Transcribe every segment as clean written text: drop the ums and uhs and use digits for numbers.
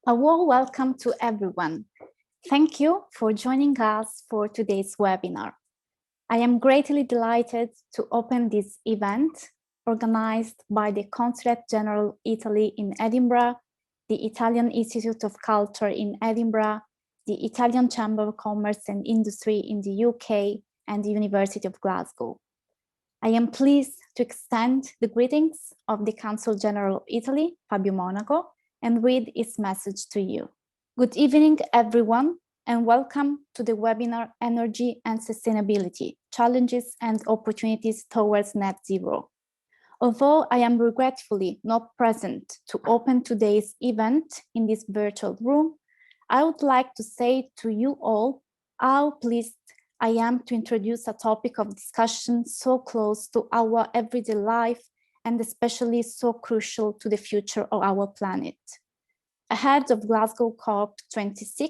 A warm welcome to everyone. Thank you for joining us for today's webinar. I am greatly delighted to open this event organized by the Consulate General Italy in Edinburgh, the Italian Institute of Culture in Edinburgh, the Italian Chamber of Commerce and Industry in the UK, and the University of Glasgow. I am pleased to extend the greetings of the Consul General of Italy, Fabio Monaco, and read his message to you. Good evening, everyone, and welcome to the webinar Energy and Sustainability, Challenges and Opportunities Towards Net Zero. Although I am regretfully not present to open today's event in this virtual room, I would like to say to you all how pleased I am to introduce a topic of discussion so close to our everyday life and especially so crucial to the future of our planet. Ahead of Glasgow COP26,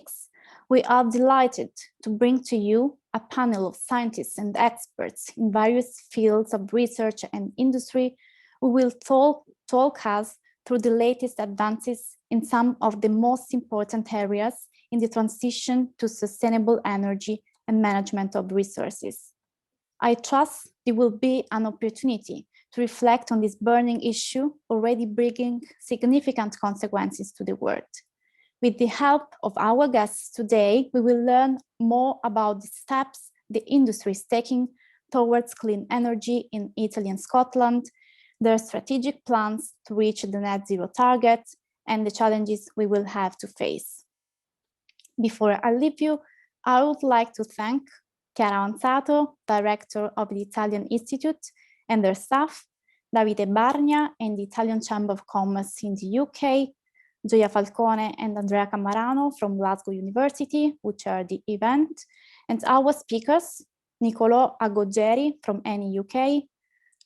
we are delighted to bring to you a panel of scientists and experts in various fields of research and industry who will talk us through the latest advances in some of the most important areas in the transition to sustainable energy and management of resources. I trust there will be an opportunity to reflect on this burning issue already bringing significant consequences to the world. With the help of our guests today, we will learn more about the steps the industry is taking towards clean energy in Italy and Scotland, their strategic plans to reach the net zero target, and the challenges we will have to face. Before I leave you, I would like to thank Chiara Onzato, Director of the Italian Institute, and their staff, Davide Barna and the Italian Chamber of Commerce in the UK, Gioia Falcone and Andrea Camarano from Glasgow University, who chair the event, and our speakers, Niccolò Agogeri from Eni UK,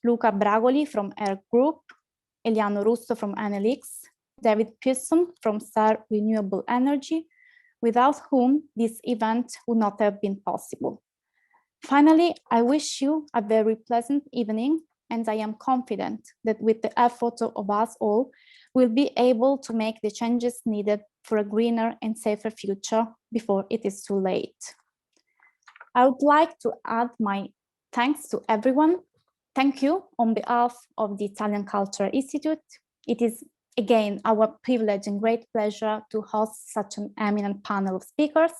Luca Bragoli from Air Group, Eleanor Russo from Enelix, David Pearson from Star Renewable Energy, without whom this event would not have been possible. Finally, I wish you a very pleasant evening, and I am confident that with the effort of us all, we'll be able to make the changes needed for a greener and safer future before it is too late. I would like to add my thanks to everyone. Thank you on behalf of the Italian Cultural Institute. It is again our privilege and great pleasure to host such an eminent panel of speakers.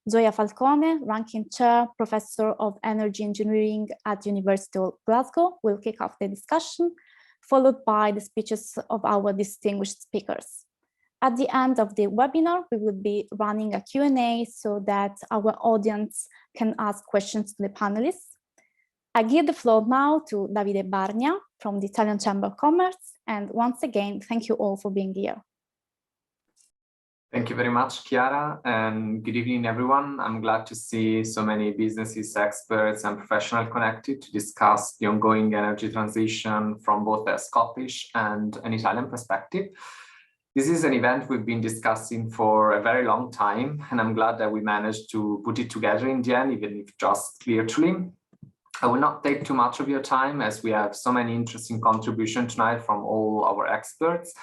Gioia Falcone, Ranking Chair, Professor of Energy Engineering at the University of Glasgow, will kick off the discussion, followed by the speeches of our distinguished speakers. At the end of the webinar, we will be running a Q&A so that our audience can ask questions to the panelists. I give the floor now to Davide Barna from the Italian Chamber of Commerce. And once again, thank you all for being here. Thank you very much, Chiara, and good evening, everyone. I'm glad to see so many businesses, experts, and professionals connected to discuss the ongoing energy transition from both a Scottish and an Italian perspective. This is an event we've been discussing for a very long time, and I'm glad that we managed to put it together in the end, even if just virtually. I will not take too much of your time as we have so many interesting contributions tonight from all our experts.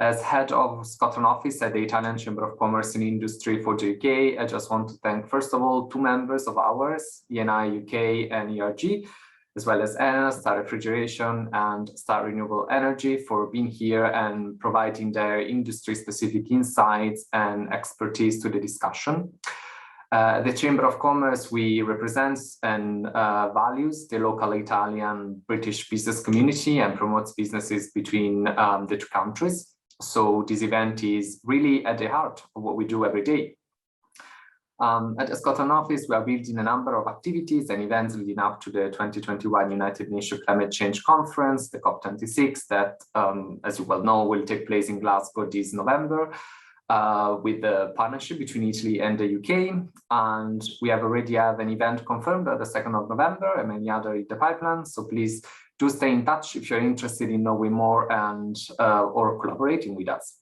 As head of Scotland office at the Italian Chamber of Commerce and Industry for the UK, I just want to thank, first of all, two members of ours, ENI UK and ERG, as well as Enel, Star Refrigeration and Star Renewable Energy for being here and providing their industry-specific insights and expertise to the discussion. The Chamber of Commerce, we represent and values the local Italian British business community and promotes businesses between the two countries. So this event is really at the heart of what we do every day. At the Scotland office, we are building a number of activities and events leading up to the 2021 United Nations Climate Change Conference, the COP26, that, as you well know, will take place in Glasgow this November. With the partnership between Italy and the UK, and we already have an event confirmed at the 2nd of November and many other in the pipeline. So please do stay in touch if you're interested in knowing more and or collaborating with us.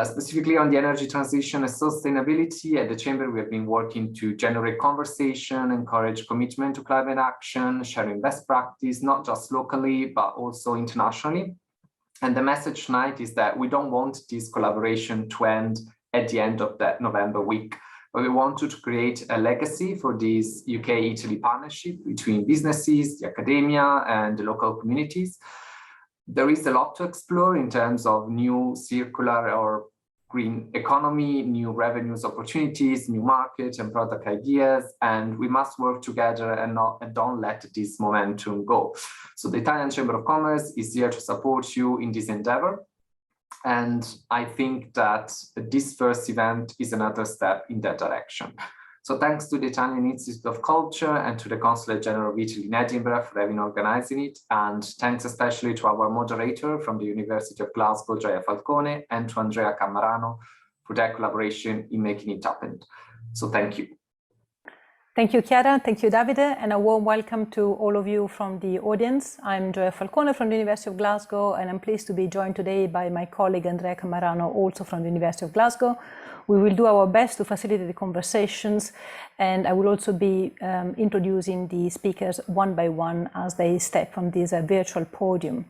Specifically on the energy transition and sustainability, at the Chamber we have been working to generate conversation, encourage commitment to climate action, sharing best practice, not just locally, but also internationally. And the message tonight is that we don't want this collaboration to end at the end of that November week, but we want to create a legacy for this UK-Italy partnership between businesses, the academia, and the local communities. There is a lot to explore in terms of new circular or green economy, new revenues opportunities, new market and product ideas, and we must work together and don't let this momentum go. So the Italian Chamber of Commerce is here to support you in this endeavor. And I think that this first event is another step in that direction. So thanks to the Italian Institute of Culture and to the Consulate General of Italy in Edinburgh for having organizing it. And thanks especially to our moderator from the University of Glasgow, Gioia Falcone, and to Andrea Cammarano for their collaboration in making it happen. So thank you. Thank you, Chiara. Thank you, Davide. And a warm welcome to all of you from the audience. I'm Gioia Falcone from the University of Glasgow, and I'm pleased to be joined today by my colleague Andrea Cammarano, also from the University of Glasgow. We will do our best to facilitate the conversations, and I will also be introducing the speakers one by one as they step on this virtual podium.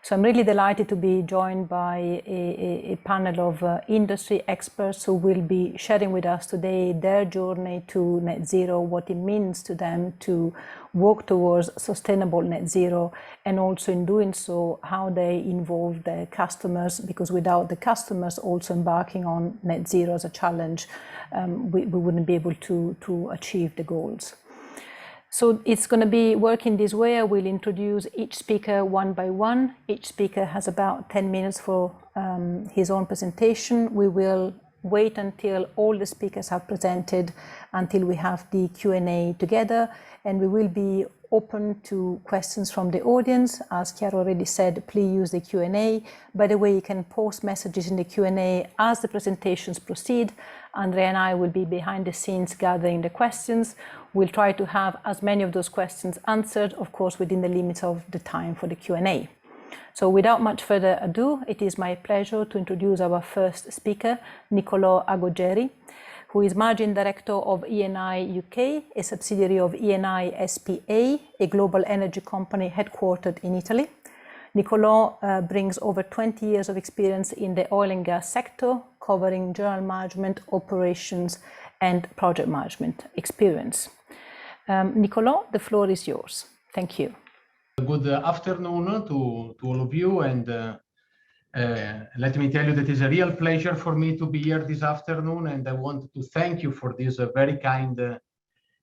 So I'm really delighted to be joined by a panel of industry experts who will be sharing with us today their journey to net zero, what it means to them to work towards sustainable net zero, and also in doing so, how they involve their customers, because without the customers also embarking on net zero as a challenge, we wouldn't be able to achieve the goals. So it's going to be working this way. I will introduce each speaker one by one. Each speaker has about 10 minutes for his own presentation. We will wait until all the speakers have presented, until we have the Q&A together, and we will be open to questions from the audience. As Chiara already said, please use the Q&A. By the way, you can post messages in the Q&A as the presentations proceed. Andrea and I will be behind the scenes gathering the questions. We'll try to have as many of those questions answered, of course, within the limits of the time for the Q&A. So without much further ado, it is my pleasure to introduce our first speaker, Niccolò Agogeri, who is Managing Director of Eni UK, a subsidiary of Eni SPA, a global energy company headquartered in Italy. Niccolò brings over 20 years of experience in the oil and gas sector, covering general management, operations, and project management experience. Niccolò, the floor is yours. Thank you. Good afternoon to all of you, and let me tell you that it is a real pleasure for me to be here this afternoon, and I want to thank you for this very kind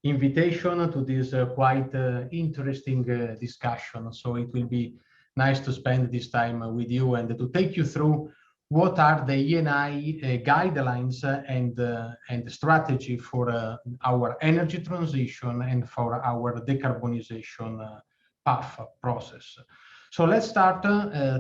invitation to this quite interesting discussion. So it will be nice to spend this time with you and to take you through what are the Eni guidelines and strategy for our energy transition and for our decarbonization path process. So let's start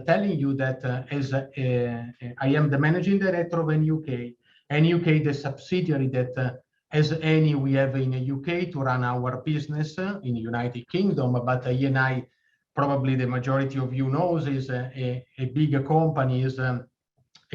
telling you that as I am the managing director of Eni UK, Eni UK, the subsidiary that as Eni we have in the UK to run our business in the United Kingdom, but Eni, probably the majority of you knows, is a big company, is a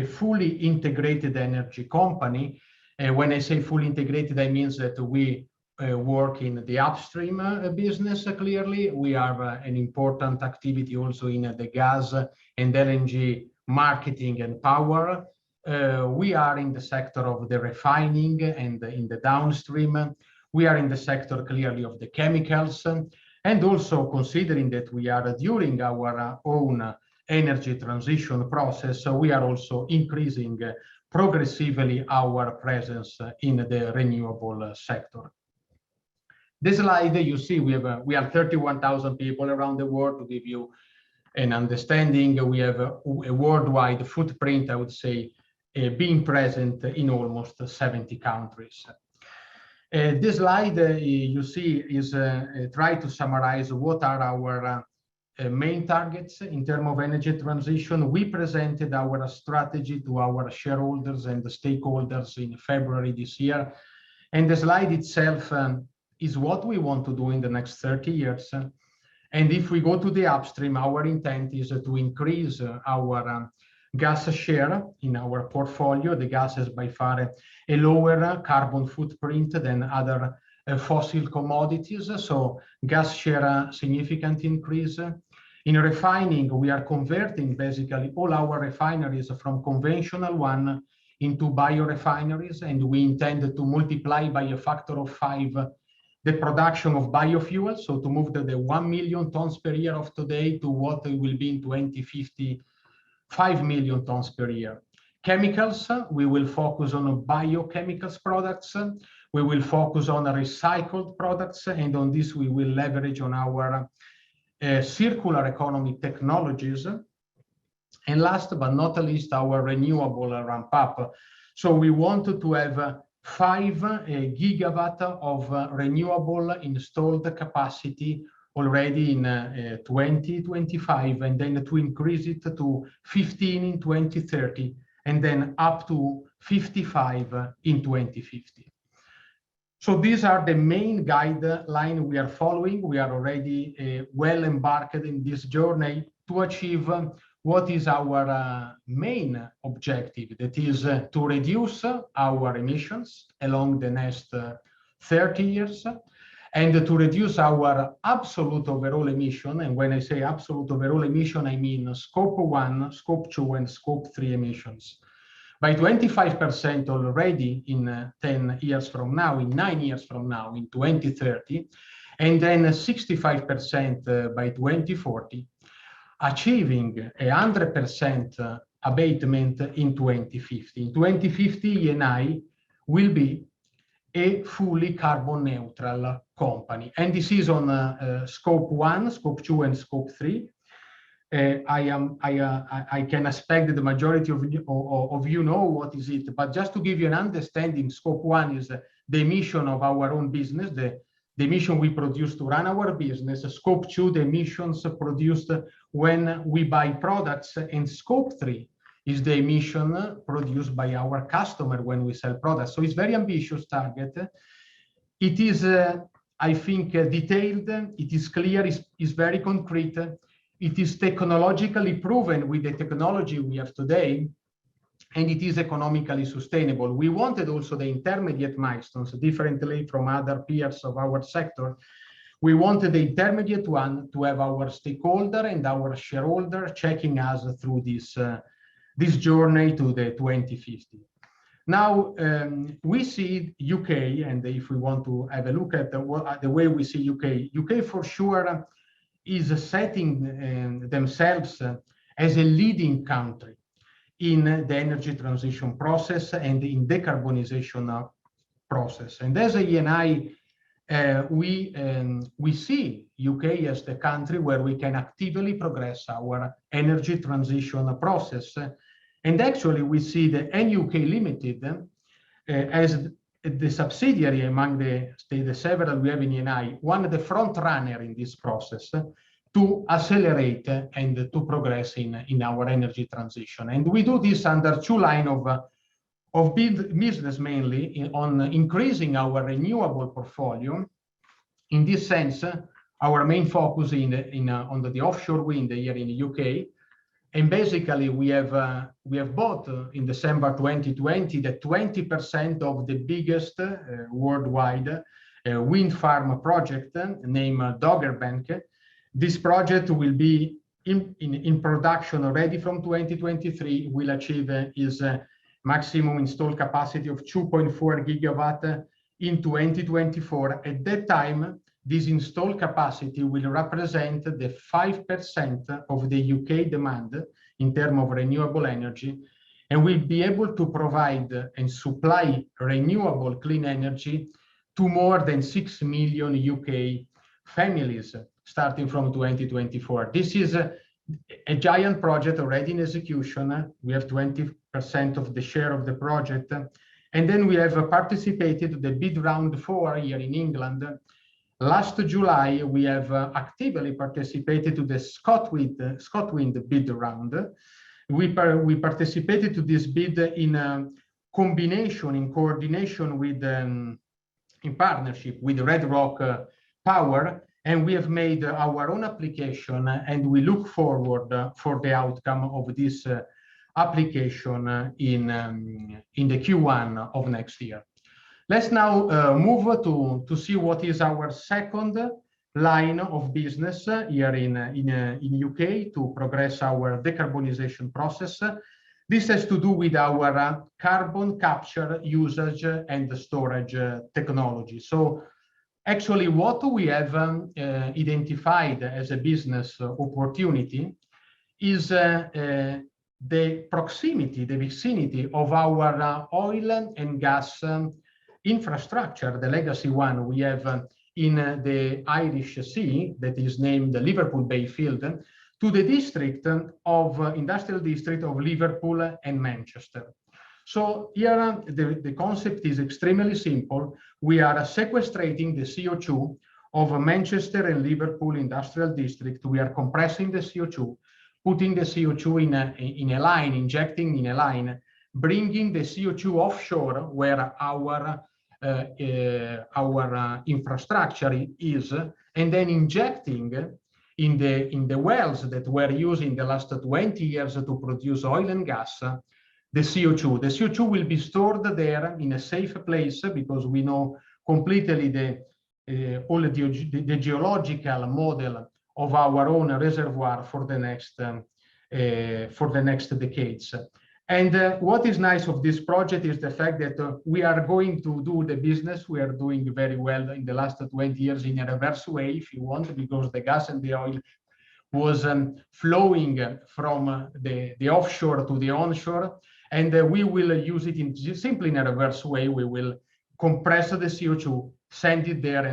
fully integrated energy company. When I say fully integrated, I mean that we work in the upstream business. Clearly, we have an important activity also in the gas and LNG marketing and power. We are in the sector of the refining and in the downstream. We are in the sector clearly of the chemicals, and also considering that we are during our own energy transition process, so we are also increasing progressively our presence in the renewable sector. This slide you see, we are 31,000 people around the world. To give you an understanding, we have a worldwide footprint, I would say, being present in almost 70 countries. This slide you see is try to summarize what are our main targets in terms of energy transition. We presented our strategy to our shareholders and the stakeholders in February this year, and the slide itself is what we want to do in the next 30 years. And if we go to the upstream, our intent is to increase our gas share in our portfolio. The gas has by far a lower carbon footprint than other fossil commodities, so gas share significant increase. In refining, we are converting basically all our refineries from conventional one into biorefineries, and we intend to multiply by a factor of 5 the production of biofuels, so to move the 1 million tons per year of today to what it will be in 2050, 5 million tons per year. Chemicals, we will focus on biochemicals products. We will focus on recycled products, and on this we will leverage on our circular economy technologies. And last but not least, our renewable ramp up. So we wanted to have 5 gigawatt of renewable installed capacity already in 2025, and then to increase it to 15 in 2030, and then up to 55 in 2050. So these are the main guidelines we are following. We are already well embarked in this journey to achieve what is our main objective, that is to reduce our emissions along the next 30 years, and to reduce our absolute overall emission. And when I say absolute overall emission, I mean scope 1, scope 2, and scope 3 emissions by 25% already in 10 years from now, in 9 years from now, in 2030, and then 65% by 2040, achieving 100% abatement in 2050. In 2050, Eni will be a fully carbon neutral company. And this is on scope 1, scope 2, and scope 3. I can expect that the majority of you know what is it, but just to give you an understanding, scope 1 is the emission of our own business, the emission we produce to run our business. Scope 2, the emissions produced when we buy products, and scope 3 is the emission produced by our customer when we sell products. So it's very ambitious target. It is, I think, detailed, it is clear, it's very concrete. It is technologically proven with the technology we have today, and it is economically sustainable. We wanted also the intermediate milestones, differently from other peers of our sector. We wanted the intermediate one to have our stakeholder and our shareholder checking us through this journey to the 2050. Now, we see UK, and if we want to have a look at the way we see UK for sure is setting themselves as a leading country in the energy transition process and in decarbonization process. And as a Eni, we see UK as the country where we can actively progress our energy transition process. And actually, we see the NUK Limited as the subsidiary among the several we have in Eni, one of the front runner in this process to accelerate and to progress in our energy transition. And we do this under 2 lines of business, mainly on increasing our renewable portfolio. In this sense, our main focus on the offshore wind here in the UK. And basically, we have bought in December 2020 the 20% of the biggest worldwide wind farm project named Dogger Bank. This project will be in production already from 2023. Will achieve its maximum installed capacity of 2.4 gigawatt in 2024. At that time, this installed capacity will represent the 5% of the UK demand in terms of renewable energy, and will be able to provide and supply renewable clean energy to more than 6 million UK families starting from 2024. This is a giant project already in execution. We have 20% of the share of the project. And then we have participated in the bid round 4 here in England. Last July, we have actively participated to the ScotWind bid round. We participated to this bid in coordination with, in partnership with Red Rock Power, and we have made our own application, and we look forward for the outcome of this application in the Q1 of next year. Let's now move to see what is our second line of business here in UK to progress our decarbonization process. This has to do with our carbon capture, usage, and storage technology. So actually what we have identified as a business opportunity is the proximity, the vicinity of our oil and gas infrastructure, the legacy one we have in the Irish Sea, that is named the Liverpool Bay Field, to the industrial district of Liverpool and Manchester. So here the concept is extremely simple. We are sequestrating the CO2 of Manchester and Liverpool industrial district. We are compressing the CO2, putting the CO2 in a line, injecting in a line, bringing the CO2 offshore where our infrastructure is, and then injecting in the wells that were used in the last 20 years to produce oil and gas, the CO2. The CO2 will be stored there in a safe place because we know completely all the geological model of our own reservoir for the next decades. And what is nice of this project is the fact that we are going to do the business. We are doing very well in the last 20 years in a reverse way, if you want, because the gas and the oil was flowing from the offshore to the onshore. And we will use it simply in a reverse way. We will compress the CO2, send it there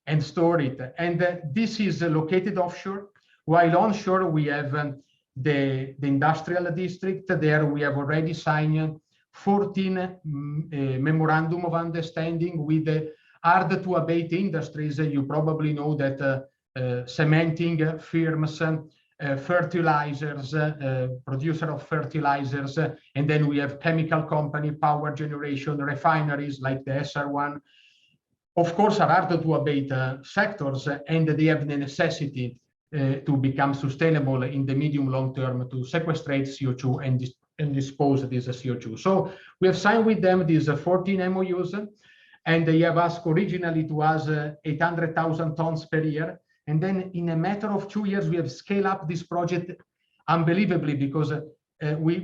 and store it. And this is located offshore, while onshore we have the industrial district. There we have already signed 14 memorandum of understanding with the hard to abate industries. You probably know that cementing firms, fertilizers, producer of fertilizers, and then we have chemical company, power generation, refineries like the SR1. Of course, are hard to abate sectors, and they have the necessity to become sustainable in the medium long term to sequestrate CO2 and dispose of this CO2. So we have signed with them these 14 MOUs, and they have asked originally to us 800,000 tons per year. And then in a matter of 2 years, we have scaled up this project unbelievably, because we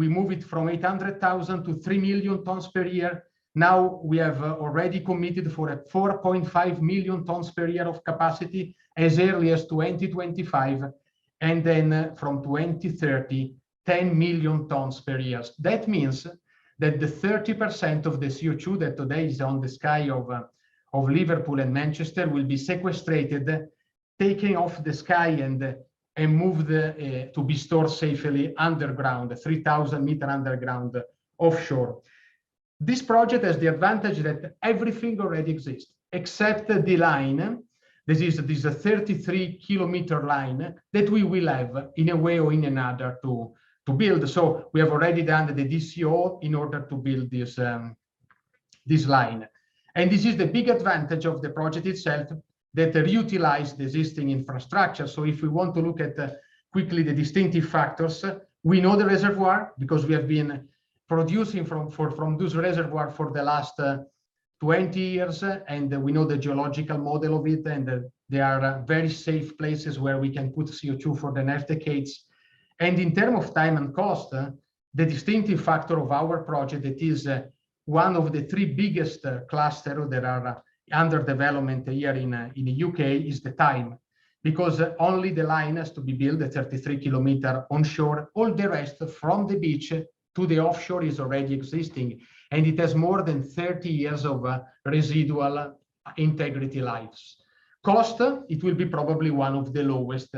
move it from 800,000 to 3 million tons per year. Now we have already committed for a 4.5 million tons per year of capacity as early as 2025, and then from 2030, 10 million tons per year. That means that the 30% of the CO2 that today is on the sky of Liverpool and Manchester will be sequestrated, taken off the sky and moved to be stored safely underground, 3,000 meter underground offshore. This project has the advantage that everything already exists, except the line. This is a 33-kilometer line that we will have in a way or in another to build. So we have already done the DCO in order to build this line. And this is the big advantage of the project itself, that reutilize the existing infrastructure. So if we want to look at quickly the distinctive factors, we know the reservoir because we have been producing from this reservoir for the last 20 years, and we know the geological model of it, and there are very safe places where we can put CO2 for the next decades. And in terms of time and cost, the distinctive factor of our project, it is one of the 3 biggest clusters that are under development here in the UK, is the time, because only the line has to be built at 33 kilometers onshore. All the rest from the beach to the offshore is already existing, and it has more than 30 years of residual integrity lives. Cost, it will be probably one of the lowest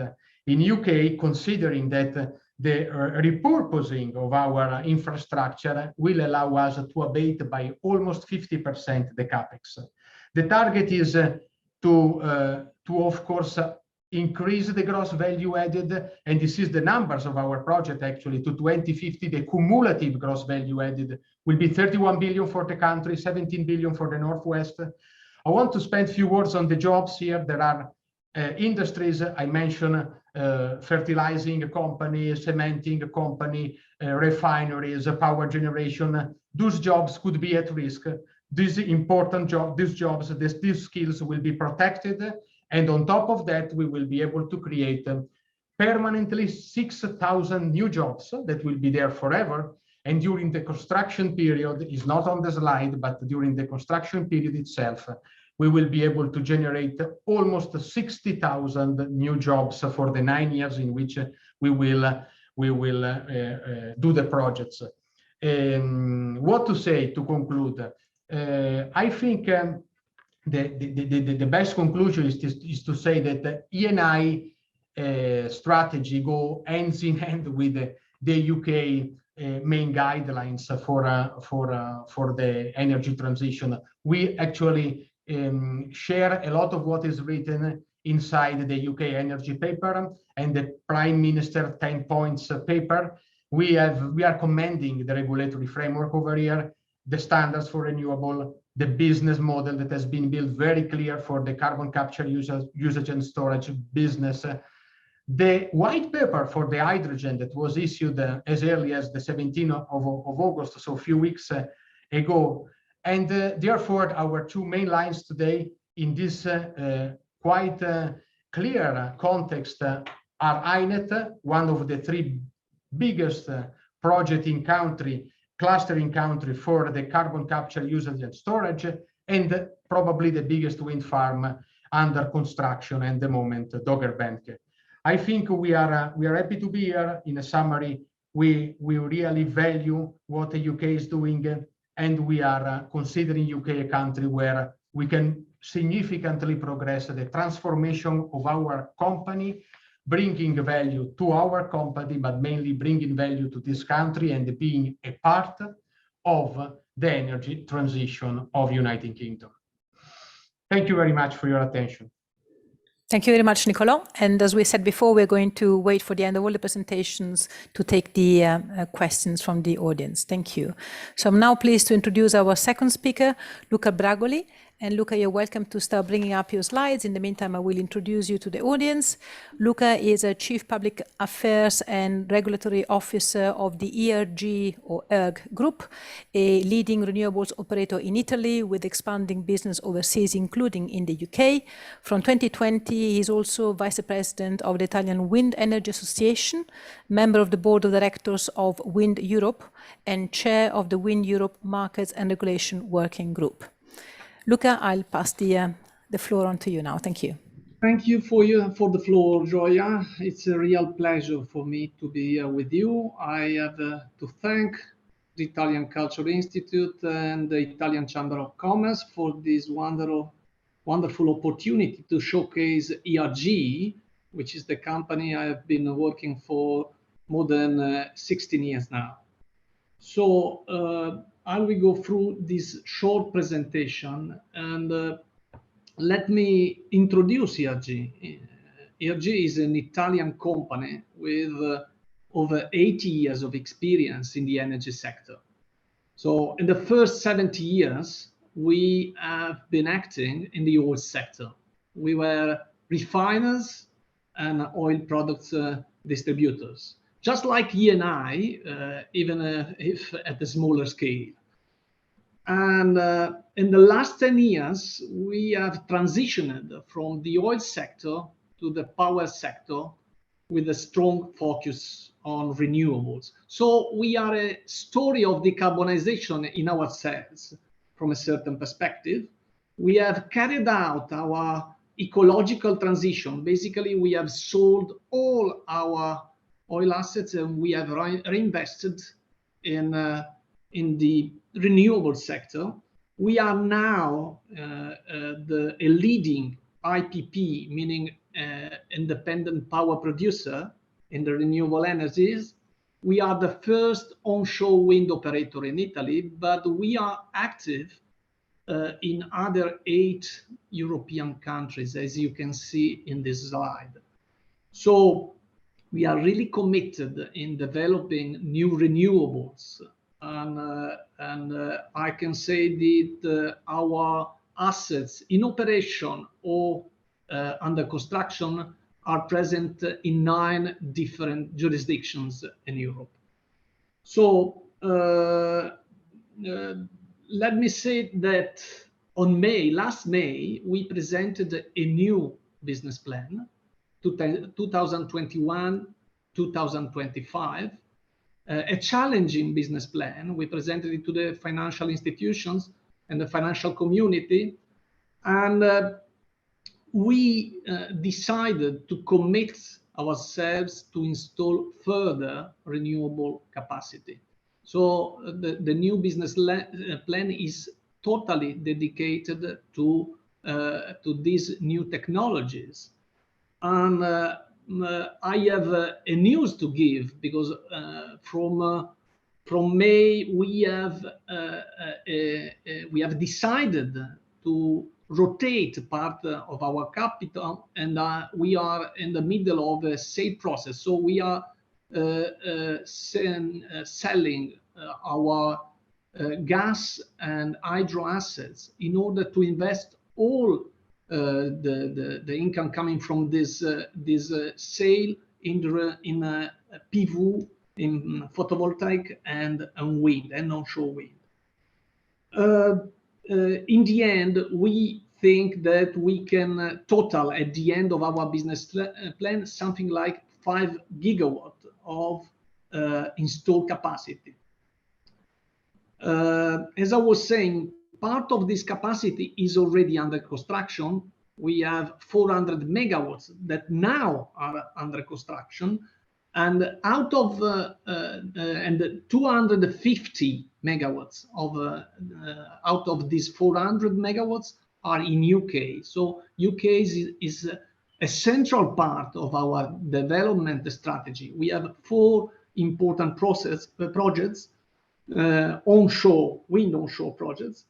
in UK, considering that the repurposing of our infrastructure will allow us to abate by almost 50% the capex. The target is to of course increase the gross value added, and this is the numbers of our project actually. To 2050, the cumulative gross value added will be 31 billion for the country, 17 billion for the Northwest. I want to spend a few words on the jobs here. There are industries, I mentioned fertilizing company, cementing company, refineries, power generation. Those jobs could be at risk. These important jobs, these skills will be protected And on top of that, we will be able to create permanently 6,000 new jobs that will be there forever. And during the construction period, is not on the slide, but during the construction period itself, we will be able to generate almost 60,000 new jobs for the 9 years in which we will do the projects. What to say to conclude? I think the best conclusion is to say that the E&I strategy go hands in hand with the UK main guidelines for the energy transition. We actually share a lot of what is written inside the UK energy paper and the Prime Minister 10 points paper. We are commending the regulatory framework over here, the standards for renewable, the business model that has been built very clear for the carbon capture usage and storage business. The white paper for the hydrogen that was issued as early as the 17th of August, so a few weeks ago. And therefore, our two main lines today in this quite clear context are HyNet, one of the three biggest project in country, cluster in country for the carbon capture usage and storage, and probably the biggest wind farm under construction at the moment, Doggerbank. I think we are happy to be here. In a summary, we really value what the UK is doing, and we are considering UK a country where we can significantly progress the transformation of our company, bringing value to our company, but mainly bringing value to this country and being a part of the energy transition of United Kingdom. Thank you very much for your attention. Thank you very much, Nicolò. And as we said before, we're going to wait for the end of all the presentations to take the questions from the audience. Thank you. So I'm now pleased to introduce our second speaker, Luca Bragoli. And Luca, you're welcome to start bringing up your slides. In the meantime, I will introduce you to the audience. Luca is a Chief Public Affairs and Regulatory Officer of the ERG or ERG Group, a leading renewables operator in Italy with expanding business overseas, including in the UK. From 2020, he is also Vice President of the Italian Wind Energy Association, member of the Board of Directors of Wind Europe, and Chair of the Wind Europe Markets and Regulation Working Group. Luca, I'll pass the floor on to you now. Thank you. Thank you for the floor, Gioia. It's a real pleasure for me to be here with you. I have to thank the Italian Cultural Institute and the Italian Chamber of Commerce for this wonderful opportunity to showcase ERG, which is the company I have been working for more than 16 years now. So I will go through this short presentation and let me introduce ERG. ERG is an Italian company with over 80 years of experience in the energy sector. So in the first 70 years, we have been acting in the oil sector. We were refiners and oil products distributors, just like E&I, even if at a smaller scale. And in the last 10 years, we have transitioned from the oil sector to the power sector with a strong focus on renewables. So we are a story of decarbonization in ourselves from a certain perspective. We have carried out our ecological transition. Basically, we have sold all our oil assets and we have reinvested in the renewable sector. We are now a leading IPP, meaning independent power producer in the renewable energies. We are the first onshore wind operator in Italy, but we are active in other 8 European countries, as you can see in this slide. So we are really committed in developing new renewables. And I can say that our assets in operation or under construction are present in 9 different jurisdictions in Europe. So let me say that on last May, we presented a new business plan, 2021-2025, a challenging business plan. We presented it to the financial institutions and the financial community, and we decided to commit ourselves to install further renewable capacity. So the new business plan is totally dedicated to these new technologies. And I have a news to give, because from May we have decided to rotate part of our capital, and we are in the middle of a sale process. So we are selling our gas and hydro assets in order to invest all the income coming from this sale in PV, in photovoltaic and wind and onshore wind. In the end, we think that we can total at the end of our business plan something like 5 gigawatts of installed capacity. As I was saying, part of this capacity is already under construction. We have 400 megawatts that now are under construction, and out of and 250 megawatts out of these 400 megawatts are in UK. So UK is a central part of our development strategy. We have 4 important projects, onshore wind onshore projects.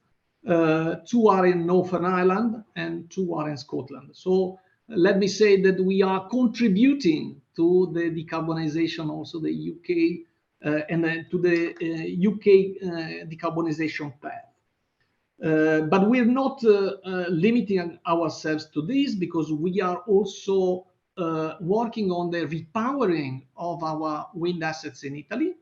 2 are in Northern Ireland and 2 are in Scotland. So let me say that we are contributing to the decarbonization, also the UK and to the UK decarbonization path. But we're not limiting ourselves to this, because we are also working on the repowering of our wind assets in Italy.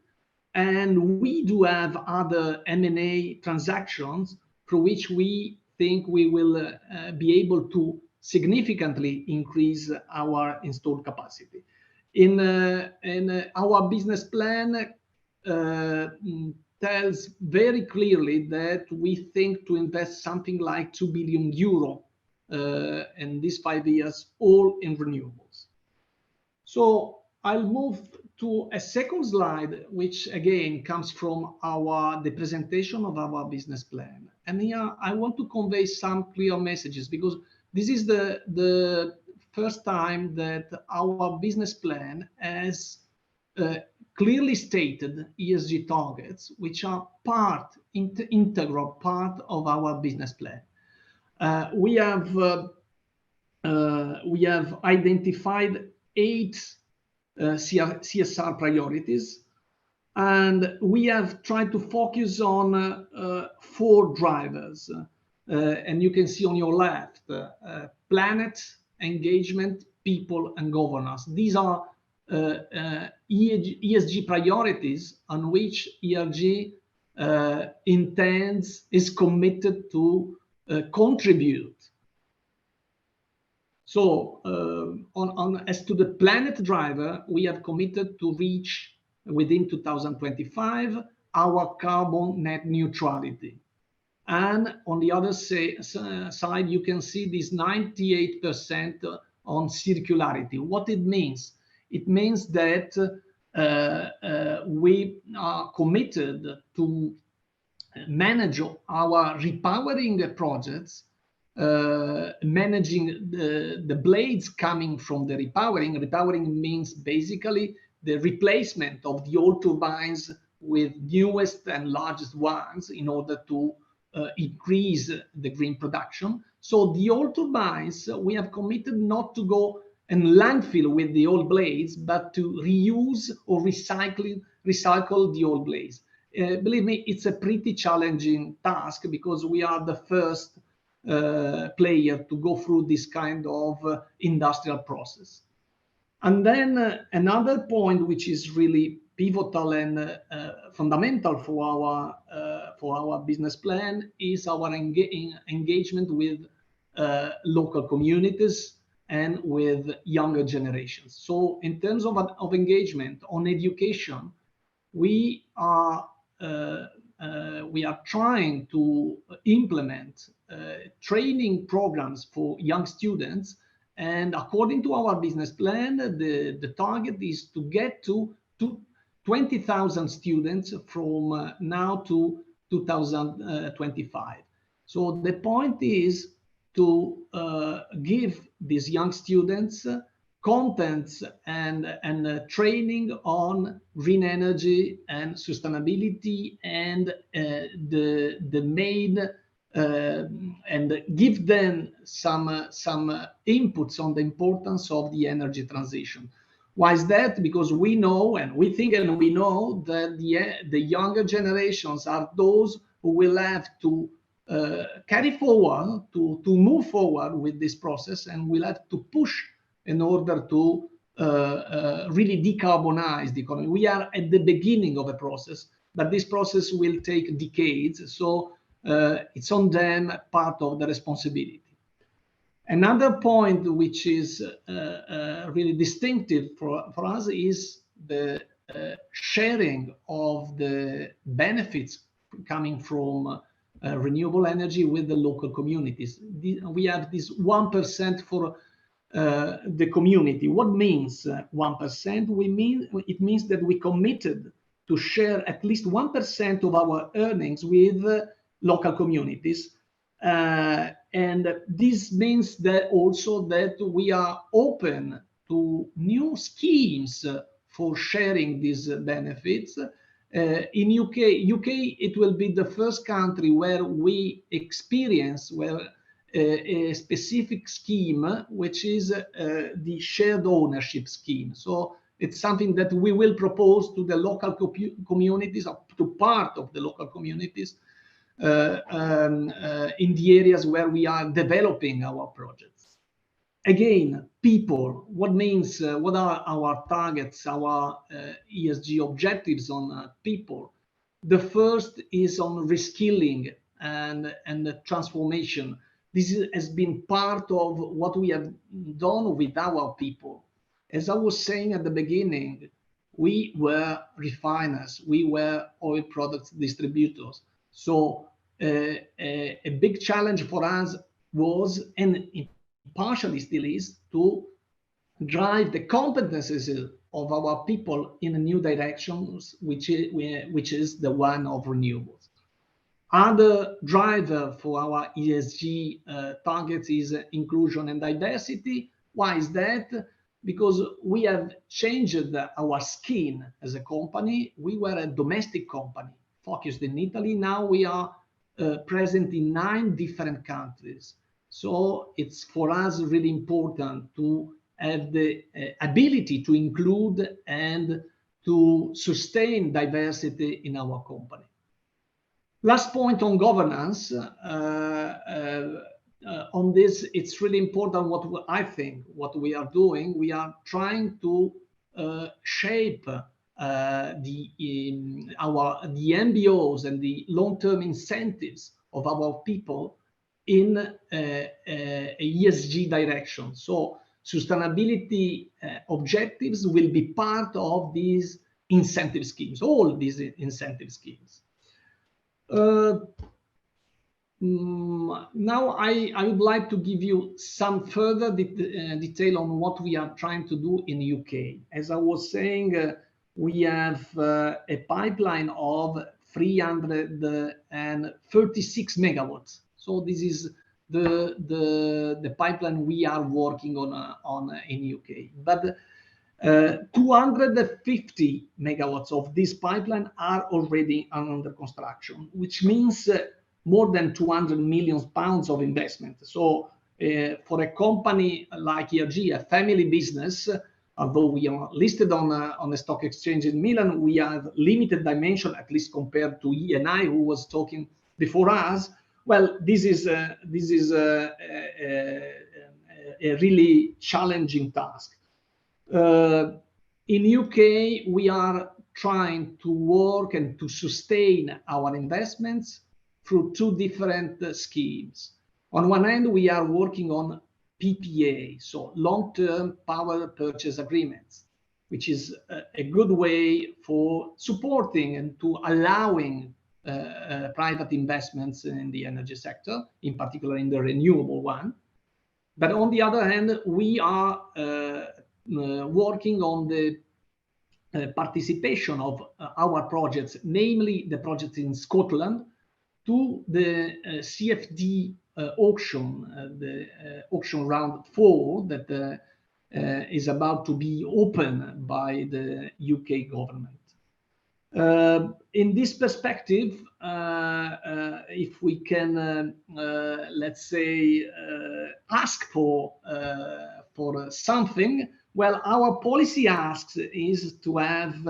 And we do have other M&A transactions through which we think we will be able to significantly increase our installed capacity. In our business plan tells very clearly that we think to invest something like 2 billion euro in these 5 years, all in renewables. So I'll move to a second slide, which again comes from the presentation of our business plan. And here I want to convey some clear messages, because this is the first time that our business plan has clearly stated ESG targets, which are integral part of our business plan. We have identified 8 CSR priorities, and we have tried to focus on 4 drivers. And you can see on your left, planet, engagement, people, and governance. These are ESG priorities on which ERG is committed to contribute. So as to the planet driver, we have committed to reach within 2025 our carbon net neutrality. And on the other side, you can see this 98% on circularity. What it means? It means that we are committed to manage our repowering projects, managing the blades coming from the repowering. Repowering means basically the replacement of the old turbines with newest and largest ones in order to increase the green production. So the old turbines, we have committed not to go and landfill with the old blades, but to reuse or recycle the old blades. Believe me, it's a pretty challenging task, because we are the first player to go through this kind of industrial process. And then another point which is really pivotal and fundamental for our business plan is our engagement with local communities and with younger generations. So in terms of engagement on education, we are trying to implement training programs for young students. And according to our business plan, the target is to get to 20,000 students from now to 2025. So the point is to give these young students contents and training on green energy and sustainability, and the main and give them some inputs on the importance of the energy transition. Why is that? Because we know and we think and we know that the younger generations are those who will have to carry forward, to move forward with this process, and will have to push in order to really decarbonize the economy. We are at the beginning of a process, but this process will take decades. So it's on them, part of the responsibility. Another point which is really distinctive for us is the sharing of the benefits coming from renewable energy with the local communities. We have this 1% for the community. What means 1%? It means that we committed to share at least 1% of our earnings with local communities. And this means that also that we are open to new schemes for sharing these benefits. In UK, it will be the first country where we experience a specific scheme, which is the shared ownership scheme. So it's something that we will propose to the local communities, up to part of the local communities, in the areas where we are developing our projects. Again, people, what are our targets, our ESG objectives on people? The first is on reskilling and transformation. This has been part of what we have done with our people. As I was saying at the beginning, we were refiners, we were oil products distributors. So a big challenge for us was, and partially still is, to drive the competences of our people in a new directions, which is the one of renewables. Other driver for our ESG targets is inclusion and diversity. Why is that? Because we have changed our skin as a company. We were a domestic company focused in Italy. Now we are present in 9 different countries. So it's for us really important to have the ability to include and to sustain diversity in our company. Last point on governance. On this, it's really important what we are doing. We are trying to shape the MBOs and the long-term incentives of our people in a ESG direction. So sustainability objectives will be part of these incentive schemes, all these incentive schemes. Now I would like to give you some further detail on what we are trying to do in the UK. As I was saying, we have a pipeline of 336 megawatts. So this is the pipeline we are working on in UK. But 250 megawatts of this pipeline are already under construction, which means more than 200 million pounds of investment. So for a company like ERG, a family business, although we are listed on a stock exchange in Milan, we have limited dimension, at least compared to E&I, who was talking before us. Well, this is a really challenging task. In UK, we are trying to work and to sustain our investments through 2 different schemes. On one hand, we are working on PPA, so long-term power purchase agreements, which is a good way for supporting and to allowing private investments in the energy sector, in particular in the renewable one. But on the other hand, we are working on the participation of our projects, namely the projects in Scotland, to the CFD auction, the auction round 4 that is about to be opened by the UK government. In this perspective, if we can, let's say, ask for something, well, our policy asks is to have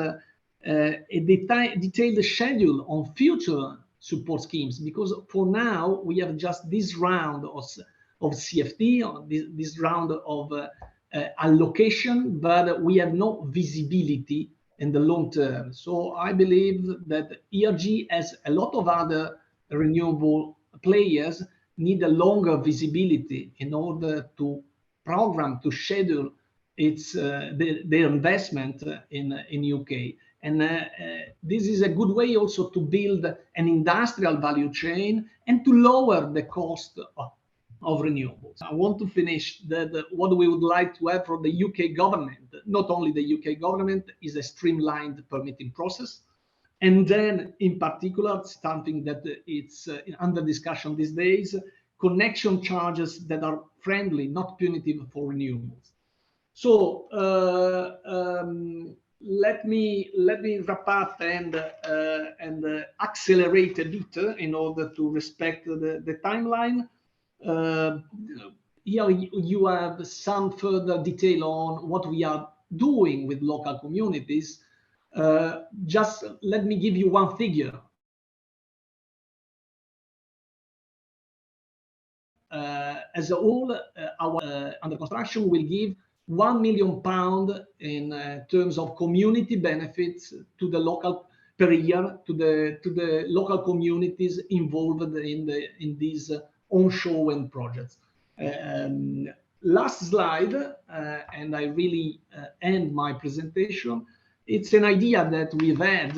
a detailed schedule on future support schemes, because for now we have just this round of CFD, or this round of allocation, but we have no visibility in the long term. So I believe that ERG, as a lot of other renewable players, need a longer visibility in order to program, to schedule their investment in UK. And this is a good way also to build an industrial value chain and to lower the cost of renewables. I want to finish what we would like to have from the UK government. Not only the UK government is a streamlined permitting process, and then in particular, something that it's under discussion these days, connection charges that are friendly, not punitive for renewables. So let me wrap up and accelerate a bit in order to respect the timeline. Here you have some further detail on what we are doing with local communities. Just let me give you one figure. As a whole, our under construction will give £1 million in terms of community benefits to the local per year to the local communities involved in these onshore wind projects. Last slide, and I really end my presentation. It's an idea that we've had,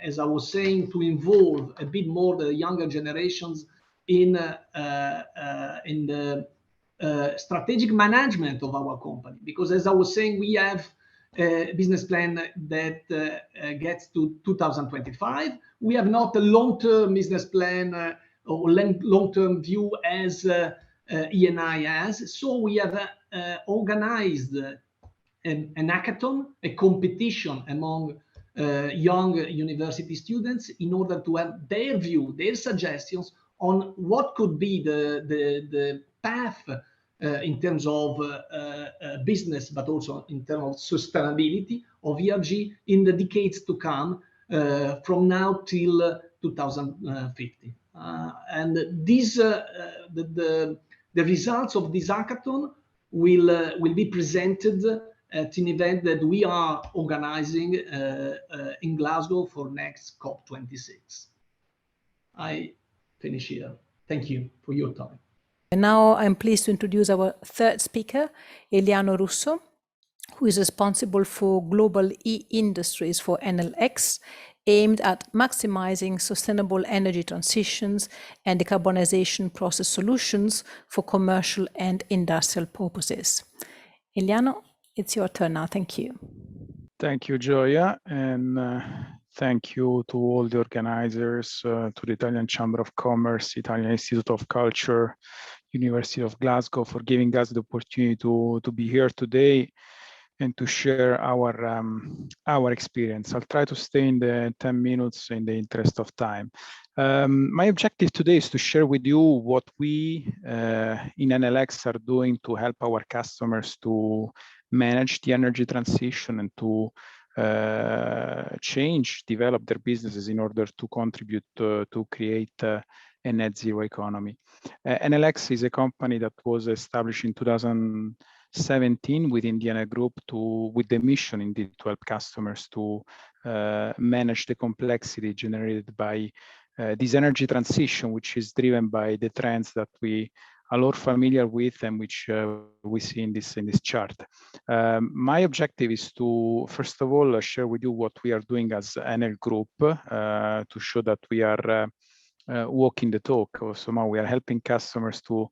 as I was saying, to involve a bit more the younger generations in the strategic management of our company, because as I was saying, we have a business plan that gets to 2025. We have not a long-term business plan or long-term view as ENI has. So we have organized an hackathon, a competition among young university students in order to have their view, their suggestions on what could be the path in terms of business, but also in terms of sustainability of ERG in the decades to come, from now till 2050. And this, the results of this hackathon will be presented at an event that we are organizing in Glasgow for next COP26. I finish here. Thank you for your time. And now I'm pleased to introduce our third speaker, Eleanor Russo, who is responsible for global e-industries for NLX, aimed at maximizing sustainable energy transitions and decarbonization process solutions for commercial and industrial purposes. Eleanor, it's your turn now. Thank you. Thank you, Gioia, and thank you to all the organizers, to the Italian Chamber of Commerce, Italian Institute of Culture, University of Glasgow for giving us the opportunity to be here today and to share our experience. I'll try to stay in the 10 minutes in the interest of time. My objective today is to share with you what we in NLX are doing to help our customers to manage the energy transition and to develop their businesses in order to contribute to create a net zero economy. NLX is a company that was established in 2017 within the Indiana Group with the mission indeed to help customers to manage the complexity generated by this energy transition, which is driven by the trends that we a lot familiar with and which we see in this chart. My objective is to, first of all, share with you what we are doing as Enel Group to show that we are walking the talk. Somehow we are helping customers to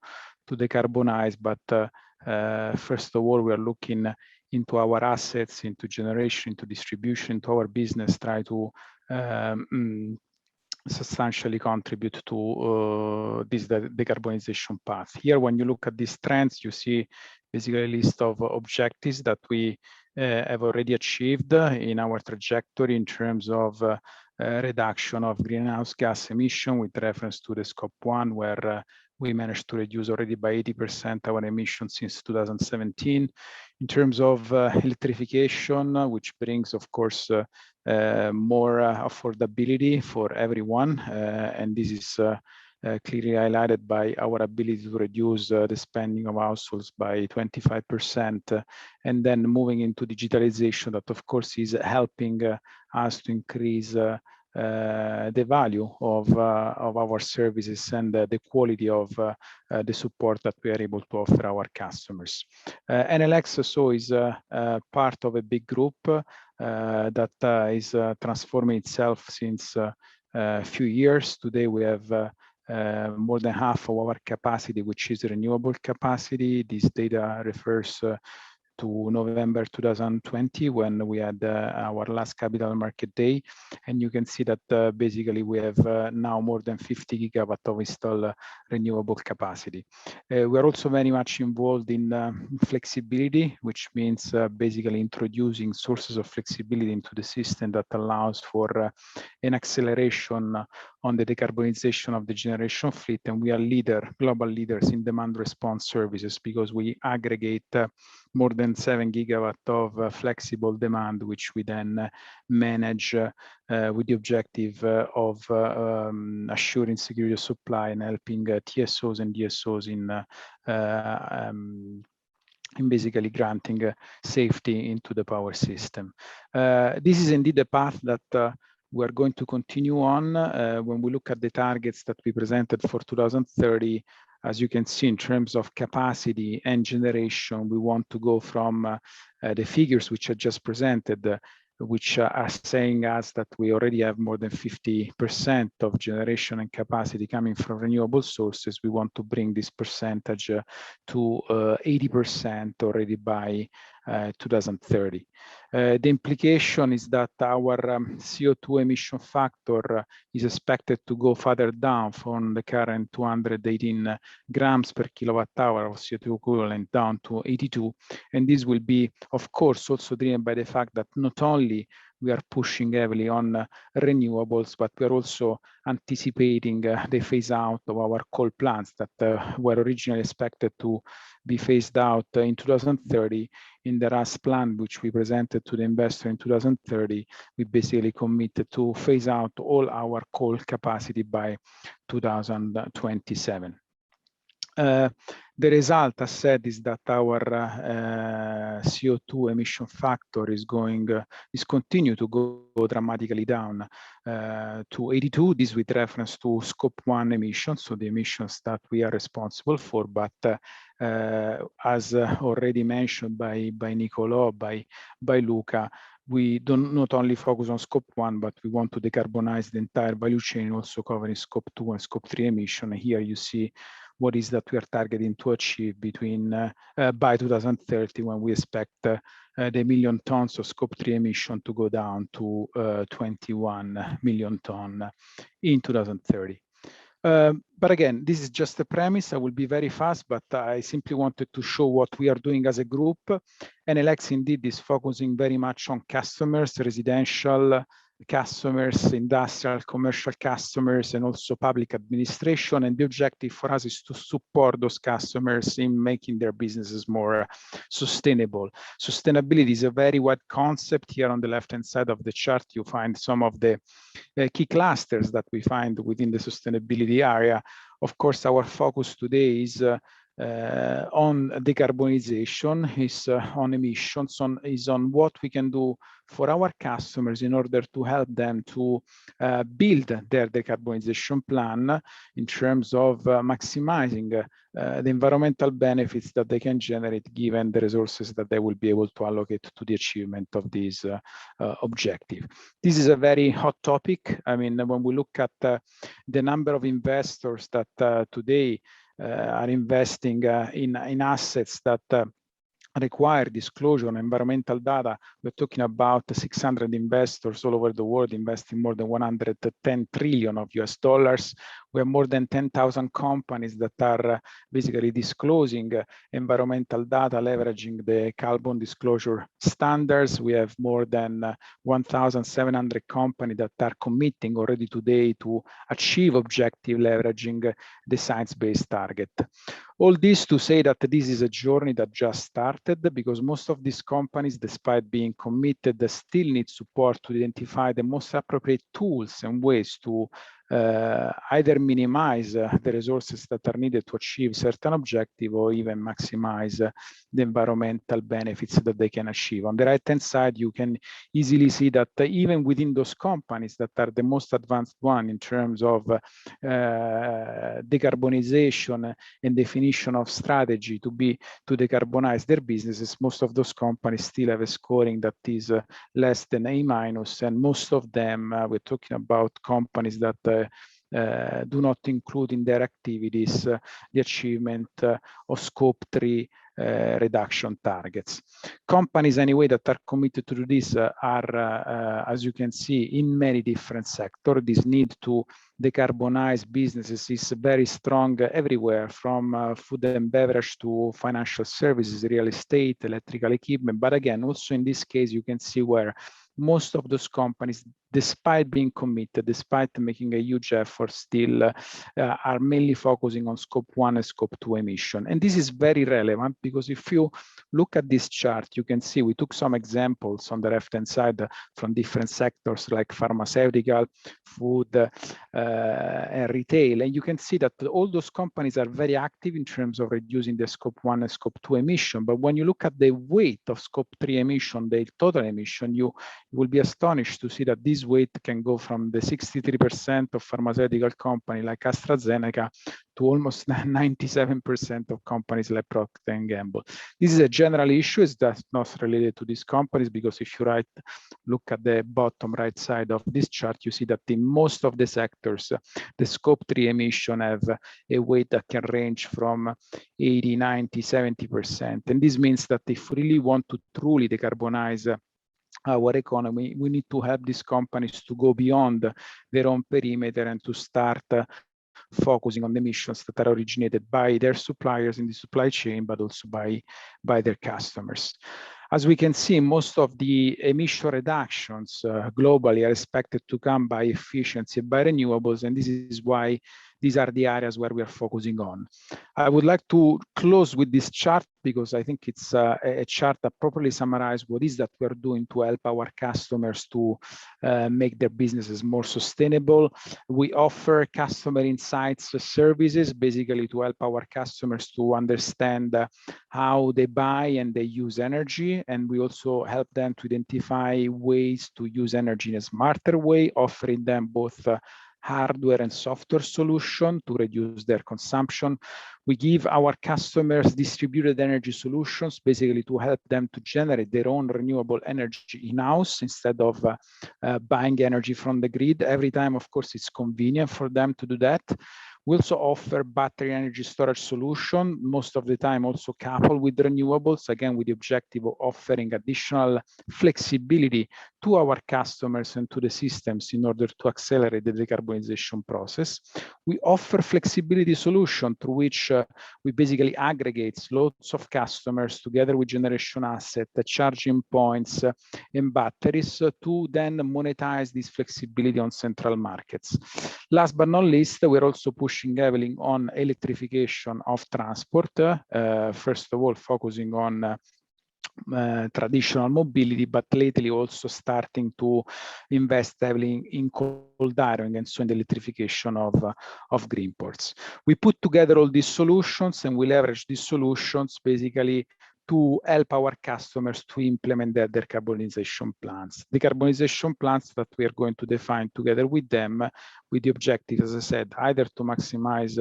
decarbonize, but first of all, we are looking into our assets, into generation, into distribution, into our business, try to substantially contribute to this decarbonization path. Here, when you look at these trends, you see basically a list of objectives that we have already achieved in our trajectory in terms of reduction of greenhouse gas emission with reference to the scope 1, where we managed to reduce already by 80% our emissions since 2017. In terms of electrification, which brings, of course, more affordability for everyone, and this is clearly highlighted by our ability to reduce the spending of households by 25%, and then moving into digitalization that, of course, is helping us to increase the value of our services and the quality of the support that we are able to offer our customers. NLX so is part of a big group that is transforming itself since a few years. Today we have more than half of our capacity, which is renewable capacity. This data refers to November 2020, when we had our last capital market day. And you can see that basically we have now more than 50 gigawatt of installed renewable capacity. We are also very much involved in flexibility, which means basically introducing sources of flexibility into the system that allows for an acceleration on the decarbonization of the generation fleet. And we are global leaders in demand response services, because we aggregate more than 7 gigawatt of flexible demand, which we then manage with the objective of assuring security of supply and helping TSOs and DSOs in basically granting safety into the power system. This is indeed a path that we're going to continue on. When we look at the targets that we presented for 2030, as you can see, in terms of capacity and generation, we want to go from the figures which I just presented, which are saying us that we already have more than 50% of generation and capacity coming from renewable sources. We want to bring this percentage to 80% already by 2030. The implication is that our CO2 emission factor is expected to go further down from the current 218 grams per kilowatt hour of CO2 equivalent down to 82. And this will be, of course, also driven by the fact that not only we are pushing heavily on renewables, but we are also anticipating the phase out of our coal plants that were originally expected to be phased out in 2030. In the RAS plan, which we presented to the investor in 2030, we basically committed to phase out all our coal capacity by 2027. The result, as said, is that our CO2 emission factor is continue to go dramatically down to 82. This with reference to scope 1 emissions, so the emissions that we are responsible for. But as already mentioned by Nicolò, by Luca, we don't not only focus on scope 1, but we want to decarbonize the entire value chain, also covering scope 2 and scope 3 emission. Here you see what is that we are targeting to achieve between by 2030, when we expect the million tons of scope 3 emission to go down to 21 million tons in 2030. But again, this is just a premise. I will be very fast, but I simply wanted to show what we are doing as a group. NLX indeed is focusing very much on customers, residential customers, industrial, commercial customers, and also public administration. And the objective for us is to support those customers in making their businesses more sustainable. Sustainability is a very wide concept. Here on the left-hand side of the chart, you find some of the key clusters that we find within the sustainability area. Of course, our focus today is on decarbonization, is on emissions, is on what we can do for our customers in order to help them to build their decarbonization plan in terms of maximizing the environmental benefits that they can generate given the resources that they will be able to allocate to the achievement of this objective. This is a very hot topic. I mean, when we look at the number of investors that today are investing in assets that require disclosure on environmental data, we're talking about 600 investors all over the world investing more than 110 trillion of US dollars. We have more than 10,000 companies that are basically disclosing environmental data, leveraging the carbon disclosure standards. We have more than 1,700 companies that are committing already today to achieve objective leveraging the science-based target. All this to say that this is a journey that just started, because most of these companies, despite being committed, still need support to identify the most appropriate tools and ways to either minimize the resources that are needed to achieve certain objective, or even maximize the environmental benefits that they can achieve. On the right-hand side, you can easily see that even within those companies that are the most advanced one in terms of decarbonization and definition of strategy to decarbonize their businesses, most of those companies still have a scoring that is less than A-, and most of them, we're talking about companies that do not include in their activities the achievement of Scope 3 reduction targets. Companies anyway that are committed to this are, as you can see, in many different sectors. This need to decarbonize businesses is very strong everywhere, from food and beverage to financial services, real estate, electrical equipment. But again, also in this case, you can see where most of those companies, despite being committed, despite making a huge effort, still are mainly focusing on Scope 1 and Scope 2 emission. And this is very relevant, because if you look at this chart, you can see we took some examples on the left-hand side from different sectors like pharmaceutical, food, and retail. And you can see that all those companies are very active in terms of reducing the Scope 1 and Scope 2 emission. But when you look at the weight of Scope 3 emission, the total emission, you will be astonished to see that this weight can go from the 63% of pharmaceutical companies like AstraZeneca to almost 97% of companies like Procter & Gamble. This is a general issue. It's just not related to these companies, because if you look at the bottom right side of this chart, you see that in most of the sectors, the Scope 3 emission have a weight that can range from 80, 90, 70%. And this means that if we really want to truly decarbonize our economy, we need to help these companies to go beyond their own perimeter and to start focusing on the emissions that are originated by their suppliers in the supply chain, but also by their customers. As we can see, most of the emission reductions globally are expected to come by efficiency, by renewables, and this is why these are the areas where we are focusing on. I would like to close with this chart, because I think it's a chart that properly summarizes what is that we're doing to help our customers to make their businesses more sustainable. We offer customer insights services, basically to help our customers to understand how they buy and they use energy. And we also help them to identify ways to use energy in a smarter way, offering them both hardware and software solution to reduce their consumption. We give our customers distributed energy solutions, basically to help them to generate their own renewable energy in-house instead of buying energy from the grid. Every time, of course, it's convenient for them to do that. We also offer battery energy storage solution, most of the time also coupled with renewables, again, with the objective of offering additional flexibility to our customers and to the systems in order to accelerate the decarbonization process. We offer flexibility solution through which we basically aggregate lots of customers together with generation asset, charging points, and batteries to then monetize this flexibility on central markets. Last but not least, we're also pushing heavily on electrification of transport. First of all, focusing on traditional mobility, but lately also starting to invest heavily in cold iron and so in the electrification of green ports. We put together all these solutions and we leverage these solutions basically to help our customers to implement their decarbonization plans. Decarbonization plans that we are going to define together with them with the objective, as I said, either to maximize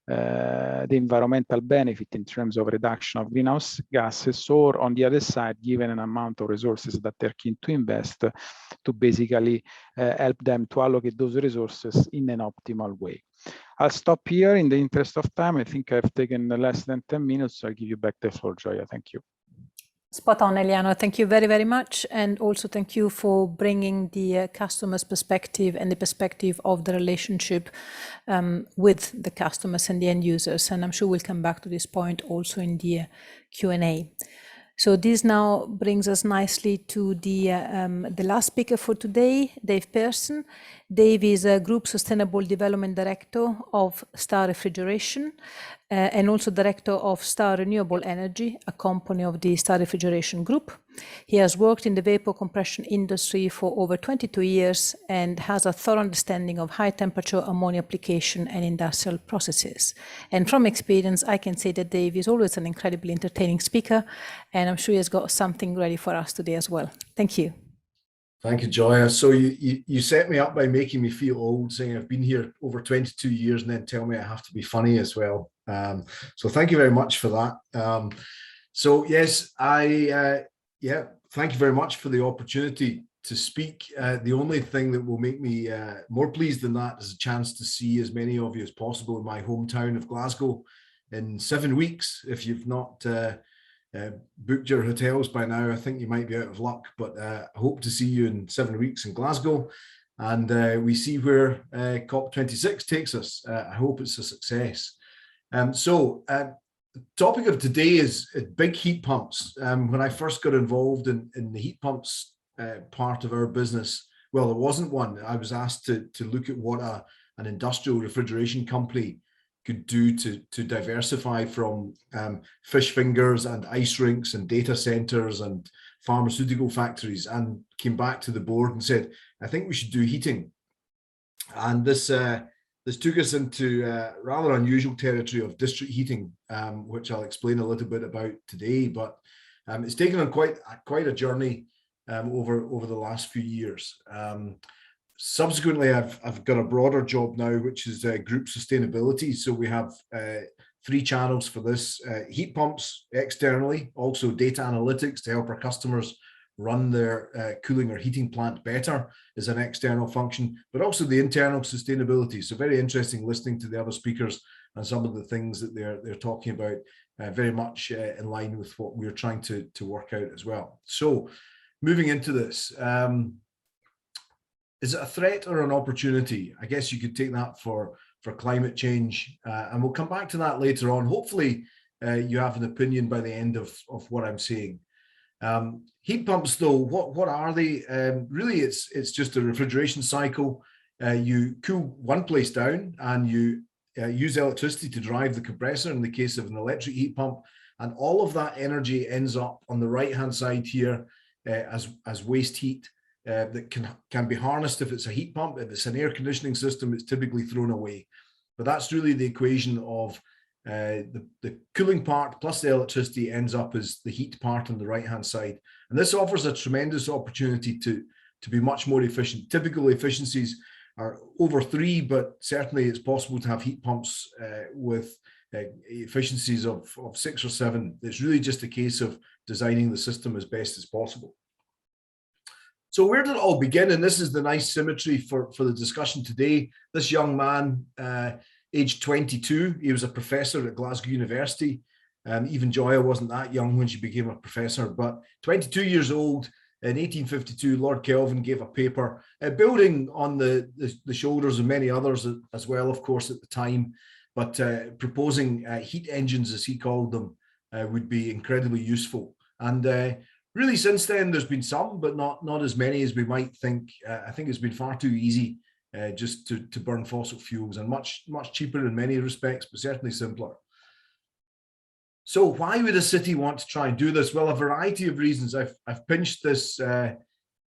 the environmental benefit in terms of reduction of greenhouse gases, or on the other side, given an amount of resources that they're keen to invest, to basically help them to allocate those resources in an optimal way. I'll stop here in the interest of time. I think I've taken less than 10 minutes, so I'll give you back the floor, Gioia. Thank you. Spot on, Eleanor. Thank you very, very much. And also thank you for bringing the customer's perspective and the perspective of the relationship with the customers and the end users. And I'm sure we'll come back to this point also in the Q&A. So this now brings us nicely to the last speaker for today, Dave Pearson. Dave is a Group Sustainable Development Director of Star Refrigeration and also Director of Star Renewable Energy, a company of the Star Refrigeration Group. He has worked in the vapor compression industry for over 22 years and has a thorough understanding of high temperature ammonia application and industrial processes. And from experience, I can say that Dave is always an incredibly entertaining speaker, and I'm sure he has got something ready for us today as well. Thank you. Thank you, Gioia. So you set me up by making me feel old, saying I've been here over 22 years and then tell me I have to be funny as well. So thank you very much for that. So yes, thank you very much for the opportunity to speak. The only thing that will make me more pleased than that is a chance to see as many of you as possible in my hometown of Glasgow in 7 weeks. If you've not booked your hotels by now, I think you might be out of luck, but I hope to see you in 7 weeks in Glasgow, and we see where COP26 takes us. I hope it's a success. The topic of today is big heat pumps. When I first got involved in the heat pumps part of our business, well, there wasn't one. I was asked to look at what an industrial refrigeration company could do to diversify from fish fingers and ice rinks and data centers and pharmaceutical factories, and came back to the board and said, I think we should do heating. And this took us into rather unusual territory of district heating, which I'll explain a little bit about today, but it's taken on quite a journey over the last few years. Subsequently, I've got a broader job now, which is group sustainability. So we have 3 channels for this: heat pumps externally, also data analytics to help our customers run their cooling or heating plant better is an external function, but also the internal sustainability. So very interesting listening to the other speakers and some of the things that they're talking about, very much in line with what we're trying to work out as well. So moving into this. Is it a threat or an opportunity? I guess you could take that for climate change, and we'll come back to that later on. Hopefully, you have an opinion by the end of what I'm saying. Heat pumps, though, what are they? Really, it's just a refrigeration cycle. You cool one place down, and you use electricity to drive the compressor in the case of an electric heat pump, and all of that energy ends up on the right-hand side here as waste heat. That can be harnessed if it's a heat pump. If it's an air conditioning system, it's typically thrown away. But that's really the equation of the cooling part plus the electricity ends up as the heat part on the right-hand side. And this offers a tremendous opportunity to be much more efficient. Typical efficiencies are over 3, but certainly it's possible to have heat pumps with efficiencies of 6 or 7. It's really just a case of designing the system as best as possible. So where did it all begin? And this is the nice symmetry for the discussion today. This young man, aged 22, he was a professor at Glasgow University. Even Gioia wasn't that young when she became a professor, but 22 years old, in 1852, Lord Kelvin gave a paper, building on the shoulders of many others as well, of course, at the time, but proposing heat engines, as he called them, would be incredibly useful. And really, since then, there's been some, but not as many as we might think. I think it's been far too easy just to burn fossil fuels, and much cheaper in many respects, but certainly simpler. So why would a city want to try and do this? Well, a variety of reasons. I've pinched this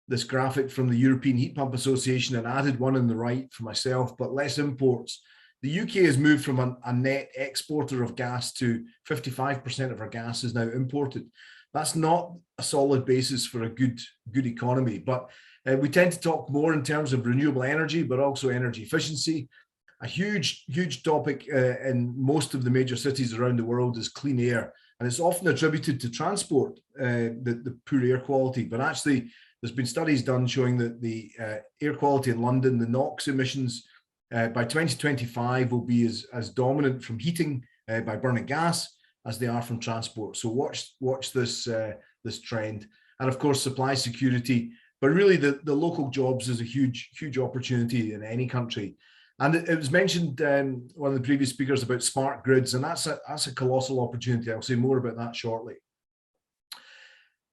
this graphic from the European Heat Pump Association and added one on the right for myself, but less imports. The UK has moved from a net exporter of gas to 55% of our gas is now imported. That's not a solid basis for a good economy, but we tend to talk more in terms of renewable energy, but also energy efficiency. A huge topic in most of the major cities around the world is clean air, and it's often attributed to transport, the poor air quality, but actually there's been studies done showing that the air quality in London, the NOx emissions by 2025 will be as dominant from heating by burning gas as they are from transport. So watch this this trend, and of course supply security. But really, the local jobs is a huge opportunity in any country. And it was mentioned one of the previous speakers about smart grids, and that's a colossal opportunity. I'll say more about that shortly.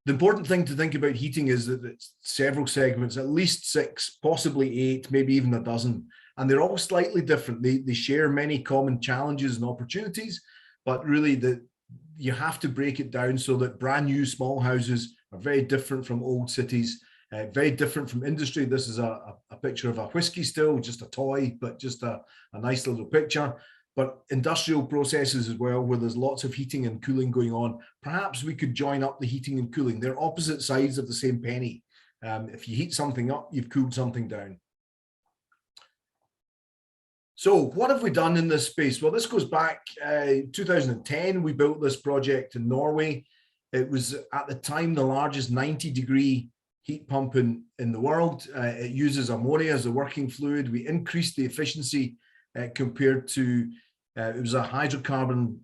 The important thing to think about heating is that it's several segments, at least 6, possibly 8, maybe even a dozen, and they're all slightly different. They share many common challenges and opportunities, but really you have to break it down so that brand new small houses are very different from old cities. Very different from industry. This is a picture of a whiskey still, just a toy, but just a nice little picture. But industrial processes as well, where there's lots of heating and cooling going on. Perhaps we could join up the heating and cooling. They're opposite sides of the same penny. If you heat something up, you've cooled something down. So what have we done in this space? Well, this goes back 2010. We built this project in Norway. It was at the time the largest 90-degree heat pump in the world. It uses ammonia as a working fluid. We increased the efficiency compared to, it was a hydrocarbon,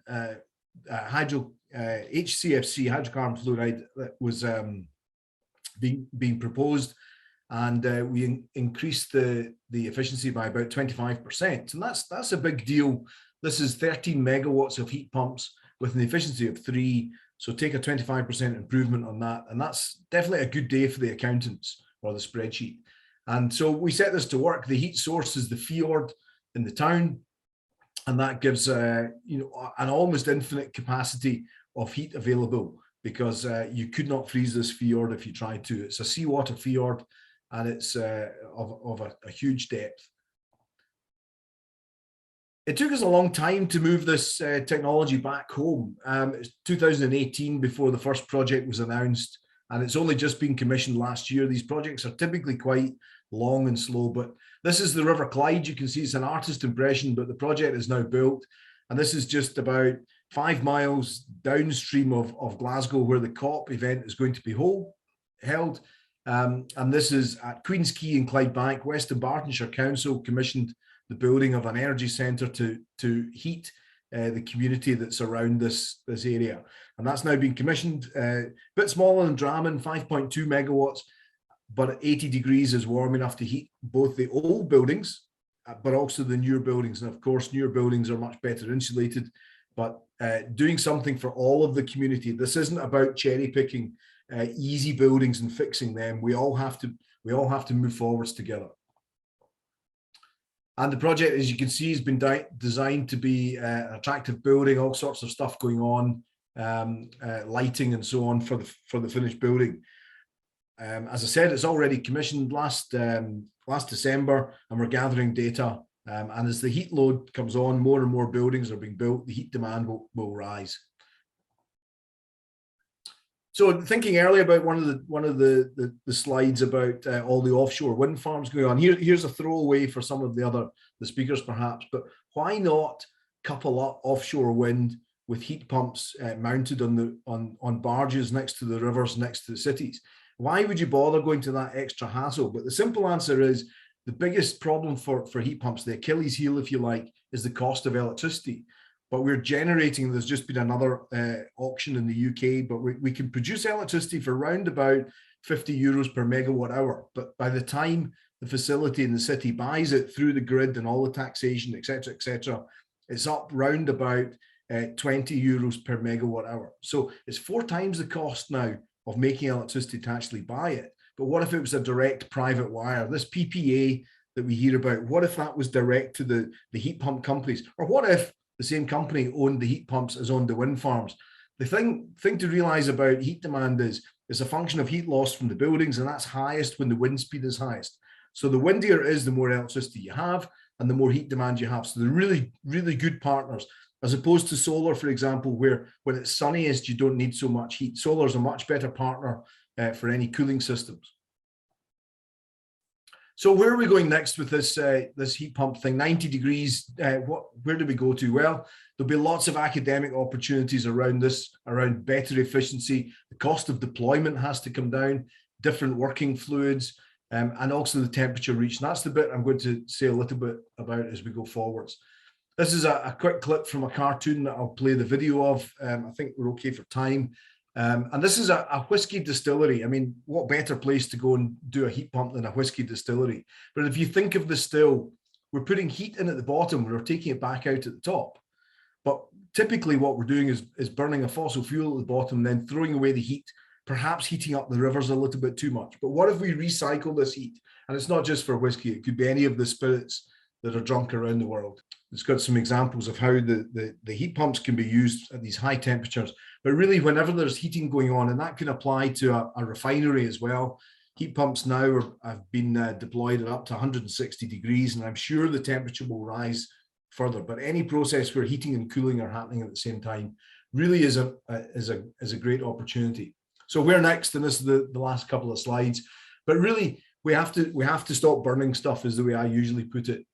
HCFC, hydrocarbon fluoride, that was being proposed. And we increased the efficiency by about 25%. And that's a big deal. This is 13 megawatts of heat pumps with an efficiency of 3. So take a 25% improvement on that. And that's definitely a good day for the accountants or the spreadsheet. And so we set this to work. The heat source is the fjord in the town. And that gives an almost infinite capacity of heat available, because you could not freeze this fjord if you tried to. It's a seawater fjord, and it's of a huge depth. It took us a long time to move this technology back home. It's 2018 before the first project was announced, and it's only just been commissioned last year. These projects are typically quite long and slow, but this is the River Clyde. You can see it's an artist impression, but the project is now built. And this is just about 5 miles downstream of Glasgow, where the COP event is going to be held. And this is at Queen's Quay in Clydebank. West Bartonshire Council commissioned the building of an energy centre to heat the community that's around this area. And that's now been commissioned, a bit smaller than Drammen, 5.2 megawatts, but at 80 degrees is warm enough to heat both the old buildings, but also the newer buildings. And of course, newer buildings are much better insulated, but doing something for all of the community. This isn't about cherry picking easy buildings and fixing them. We all have to move forwards together. And the project, as you can see, has been designed to be an attractive building, all sorts of stuff going on, lighting and so on for the finished building. As I said, it's already commissioned last December, and we're gathering data. And as the heat load comes on, more and more buildings are being built, the heat demand will rise. So thinking earlier about one of the slides about all the offshore wind farms going on, here's a throwaway for some of the speakers perhaps, but why not couple up offshore wind with heat pumps mounted on barges next to the rivers, next to the cities? Why would you bother going to that extra hassle? But the simple answer is the biggest problem for heat pumps, the Achilles heel, if you like, is the cost of electricity. But we're generating, there's just been another auction in the UK, but we can produce electricity for around about 50 euros per megawatt hour. But by the time the facility in the city buys it through the grid and all the taxation, et cetera, it's up round about 20 euros per megawatt hour. So it's 4 times the cost now of making electricity to actually buy it. But what if it was a direct private wire? This PPA that we hear about, what if that was direct to the heat pump companies? Or what if the same company owned the heat pumps as owned the wind farms? The thing to realize about heat demand is it's a function of heat loss from the buildings, and that's highest when the wind speed is highest. So the windier it is, the more electricity you have and the more heat demand you have. So they're really, really good partners, as opposed to solar, for example, where when it's sunniest, you don't need so much heat. Solar is a much better partner for any cooling systems. So where are we going next with this this heat pump thing? 90 degrees, where do we go to? Well, there'll be lots of academic opportunities around this, around better efficiency. The cost of deployment has to come down, different working fluids, and also the temperature reach. And that's the bit I'm going to say a little bit about as we go forwards. This is a quick clip from a cartoon that I'll play the video of. I think we're okay for time. And this is a whiskey distillery. I mean, what better place to go and do a heat pump than a whiskey distillery? But if you think of the still, we're putting heat in at the bottom, we're taking it back out at the top. But typically what we're doing is burning a fossil fuel at the bottom and then throwing away the heat, perhaps heating up the rivers a little bit too much. But what if we recycle this heat? And it's not just for whiskey, it could be any of the spirits that are drunk around the world. It's got some examples of how the heat pumps can be used at these high temperatures. But really, whenever there's heating going on, and that can apply to a refinery as well, heat pumps now have been deployed at up to 160 degrees, and I'm sure the temperature will rise further. But any process where heating and cooling are happening at the same time really is a great opportunity. So where next? And this is the last couple of slides. But really, we have to stop burning stuff, is the way I usually put it.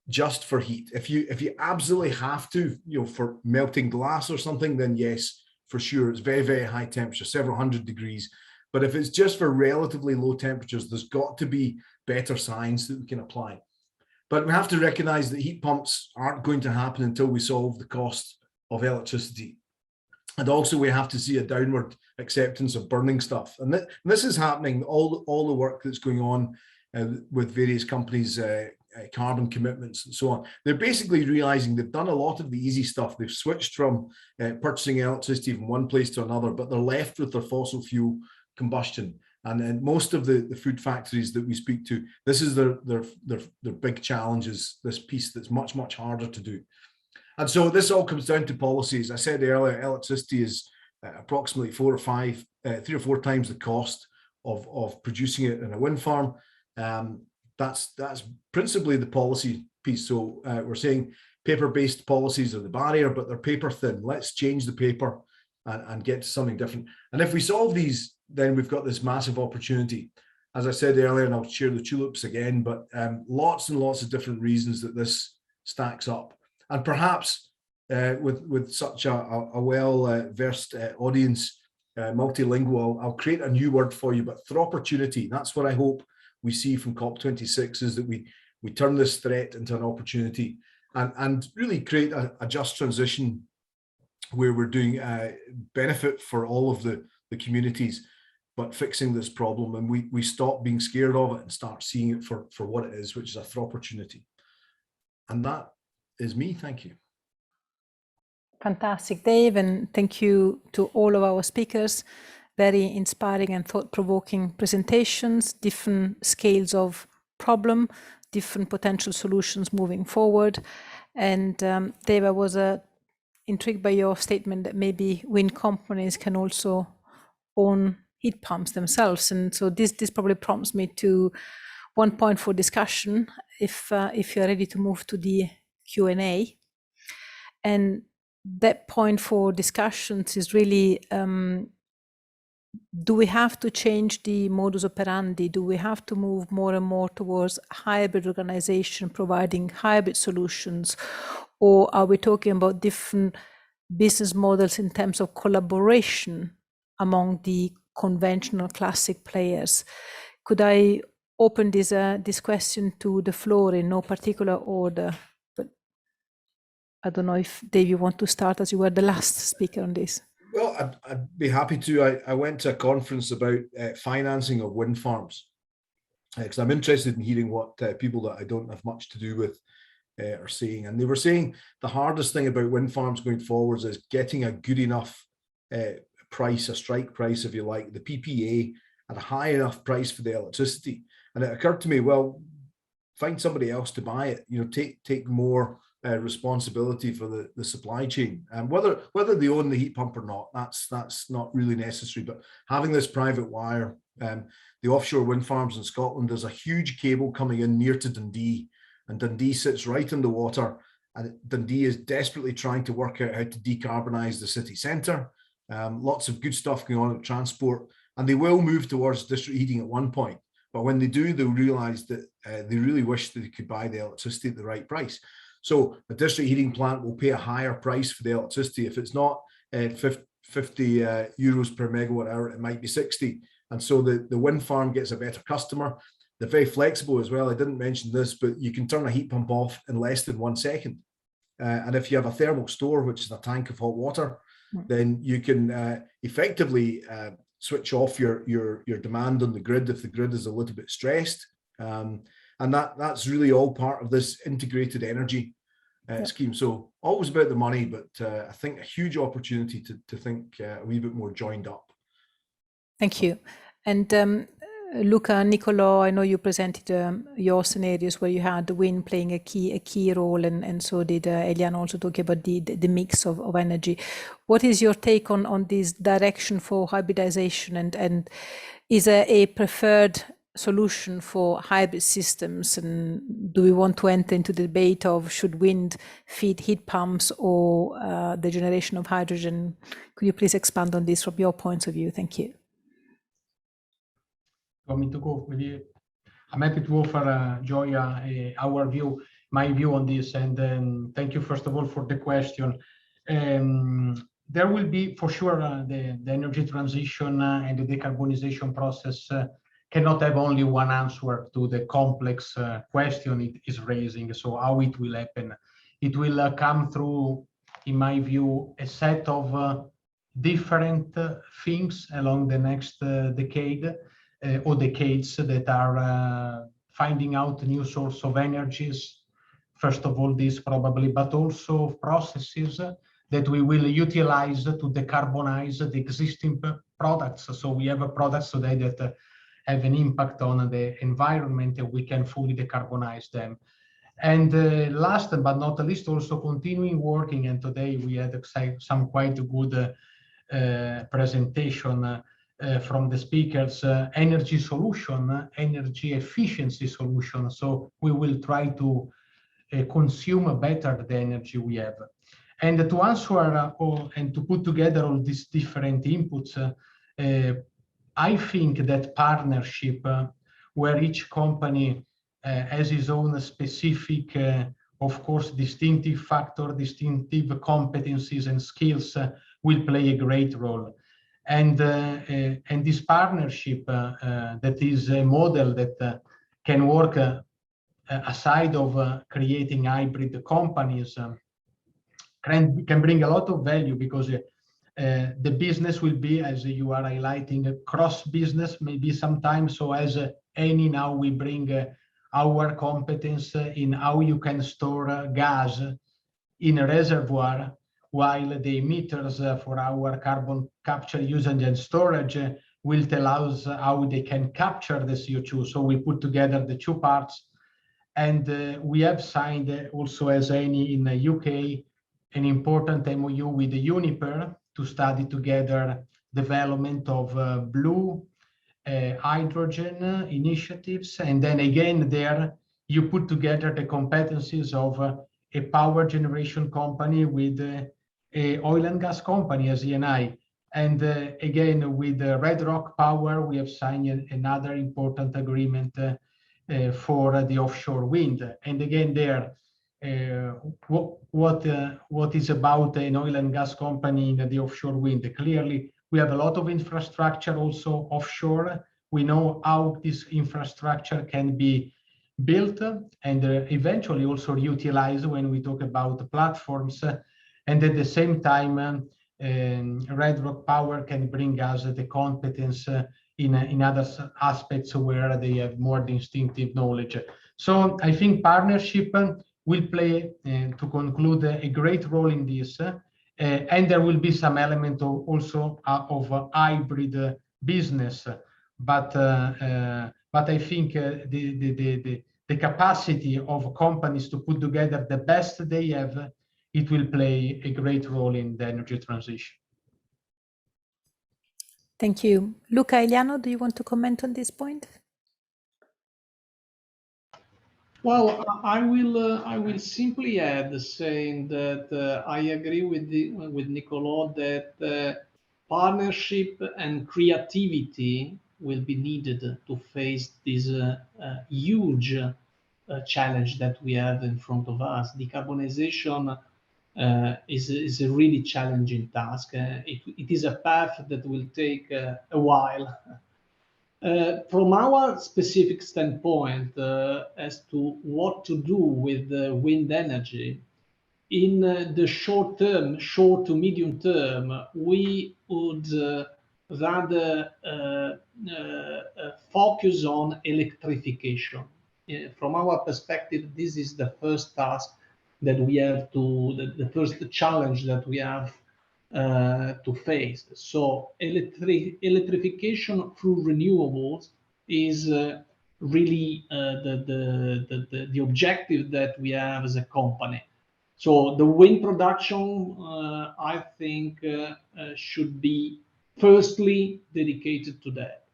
Just for heat. If you absolutely have to, for melting glass or something, then yes, for sure, it's very, very high temperature, several hundred degrees. But if it's just for relatively low temperatures, there's got to be better science that we can apply. But we have to recognize that heat pumps aren't going to happen until we solve the cost of electricity. And also we have to see a downward acceptance of burning stuff. And this is happening, all the work that's going on with various companies, carbon commitments and so on. They're basically realizing they've done a lot of the easy stuff. They've switched from purchasing electricity from one place to another, but they're left with their fossil fuel combustion. And most of the food factories that we speak to, this is their big challenges, this piece that's much, much harder to do. And so this all comes down to policies. I said earlier, electricity is approximately 3 or 4 times the cost of producing it in a wind farm. That's principally the policy piece. So we're saying paper-based policies are the barrier, but they're paper thin. Let's change the paper and get to something different. And if we solve these, then we've got this massive opportunity. As I said earlier, and I'll share the tulips again, but lots and lots of different reasons that this stacks up. And perhaps with such a well-versed audience, multilingual, I'll create a new word for you, but thropportunity. That's what I hope we see from COP26, is that we turn this threat into an opportunity and really create a just transition where we're doing benefit for all of the communities, but fixing this problem, and we stop being scared of it and start seeing it for what it is, which is a thropportunity. And that is me. Thank you. Fantastic, Dave, and thank you to all of our speakers. Very inspiring and thought-provoking presentations, different scales of problem, different potential solutions moving forward. And Dave, I was intrigued by your statement that maybe wind companies can also own heat pumps themselves. And so this probably prompts me to one point for discussion, if you're ready to move to the Q&A. And that point for discussions is really, do we have to change the modus operandi? Do we have to move more and more towards hybrid organization, providing hybrid solutions? Or are we talking about different business models in terms of collaboration among the conventional classic players? Could I open this question to the floor in no particular order? But I don't know if, Dave, you want to start, as you were the last speaker on this. Well, I'd be happy to. I went to a conference about financing of wind farms, because I'm interested in hearing what people that I don't have much to do with are saying. And they were saying the hardest thing about wind farms going forwards is getting a good enough price, a strike price, if you like, the PPA, at a high enough price for the electricity. And it occurred to me, well, find somebody else to buy it. Take more responsibility for the supply chain. And whether they own the heat pump or not, that's not really necessary. But having this private wire, the offshore wind farms in Scotland, there's a huge cable coming in near to Dundee, and Dundee sits right in the water. And Dundee is desperately trying to work out how to decarbonise the city centre. Lots of good stuff going on with transport, and they will move towards district heating at one point. But when they do, they'll realise that they really wish that they could buy the electricity at the right price. So a district heating plant will pay a higher price for the electricity. If it's not 50 euros per megawatt hour, it might be 60. And so the wind farm gets a better customer. They're very flexible as well. I didn't mention this, but you can turn a heat pump off in less than 1 second. And if you have a thermal store, which is a tank of hot water, then you can effectively switch off your demand on the grid if the grid is a little bit stressed. And that's really all part of this integrated energy scheme. So always about the money, but I think a huge opportunity to think a wee bit more joined up. Thank you. And Luca, Nicolo, I know you presented your scenarios where you had the wind playing a key role, and so did Eliane also talking about the mix of energy. What is your take on this direction for hybridization, and is a preferred solution for hybrid systems? And do we want to enter into the debate of should wind feed heat pumps or the generation of hydrogen? Could you please expand on this from your points of view? Thank you. Want me to go with you? I'm happy to offer Gioia my view on this, and thank you first of all for the question. There will be for sure the energy transition and the decarbonization process cannot have only one answer to the complex question it is raising. So how it will happen? It will come through, in my view, a set of different things along the next decade. Or decades that are finding out new source of energies. First of all, this probably, but also processes that we will utilize to decarbonize the existing products. So we have products today that have an impact on the environment, and we can fully decarbonize them. And last but not least, also continuing working. And today we had some quite good presentation from the speakers, energy solution, energy efficiency solution. So we will try to consume better the energy we have. And to answer and to put together all these different inputs, I think that partnership, where each company has its own specific, of course, distinctive factor, distinctive competencies and skills, will play a great role. And this partnership that is a model that can work aside of creating hybrid companies can bring a lot of value, because the business will be, as you are highlighting, a cross business maybe sometimes. So as any now we bring our competence in how you can store gas in a reservoir, while the emitters for our carbon capture, usage and storage will tell us how they can capture the CO2. So we put together the two parts, and we have signed also as Eni in the UK an important MOU with the Uniper to study together development of blue hydrogen initiatives. And then again there you put together the competencies of a power generation company with a oil and gas company as Eni. And again, with Red Rock Power, we have signed another important agreement for the offshore wind. And again, there, what is about an oil and gas company in the offshore wind? Clearly, we have a lot of infrastructure also offshore. We know how this infrastructure can be built and eventually also utilized when we talk about platforms. And at the same time, Red Rock Power can bring us the competence in other aspects where they have more distinctive knowledge. So I think partnership will play, to conclude, a great role in this. And there will be some element also of hybrid business. But I think the the capacity of companies to put together the best they have, it will play a great role in the energy transition. Thank you. Luca, Eleanor, do you want to comment on this point? Well, I will simply add saying that I agree with Nicolò that partnership and creativity will be needed to face this huge challenge that we have in front of us. Decarbonization is a really challenging task. It is a path that will take a while. From our specific standpoint as to what to do with wind energy, in the short term, short to medium term, we would rather focus on electrification. From our perspective, this is the first task that we have to, the first challenge that we have to face. So electrification through renewables is really the objective that we have as a company. So the wind production, I think, should be firstly dedicated to that.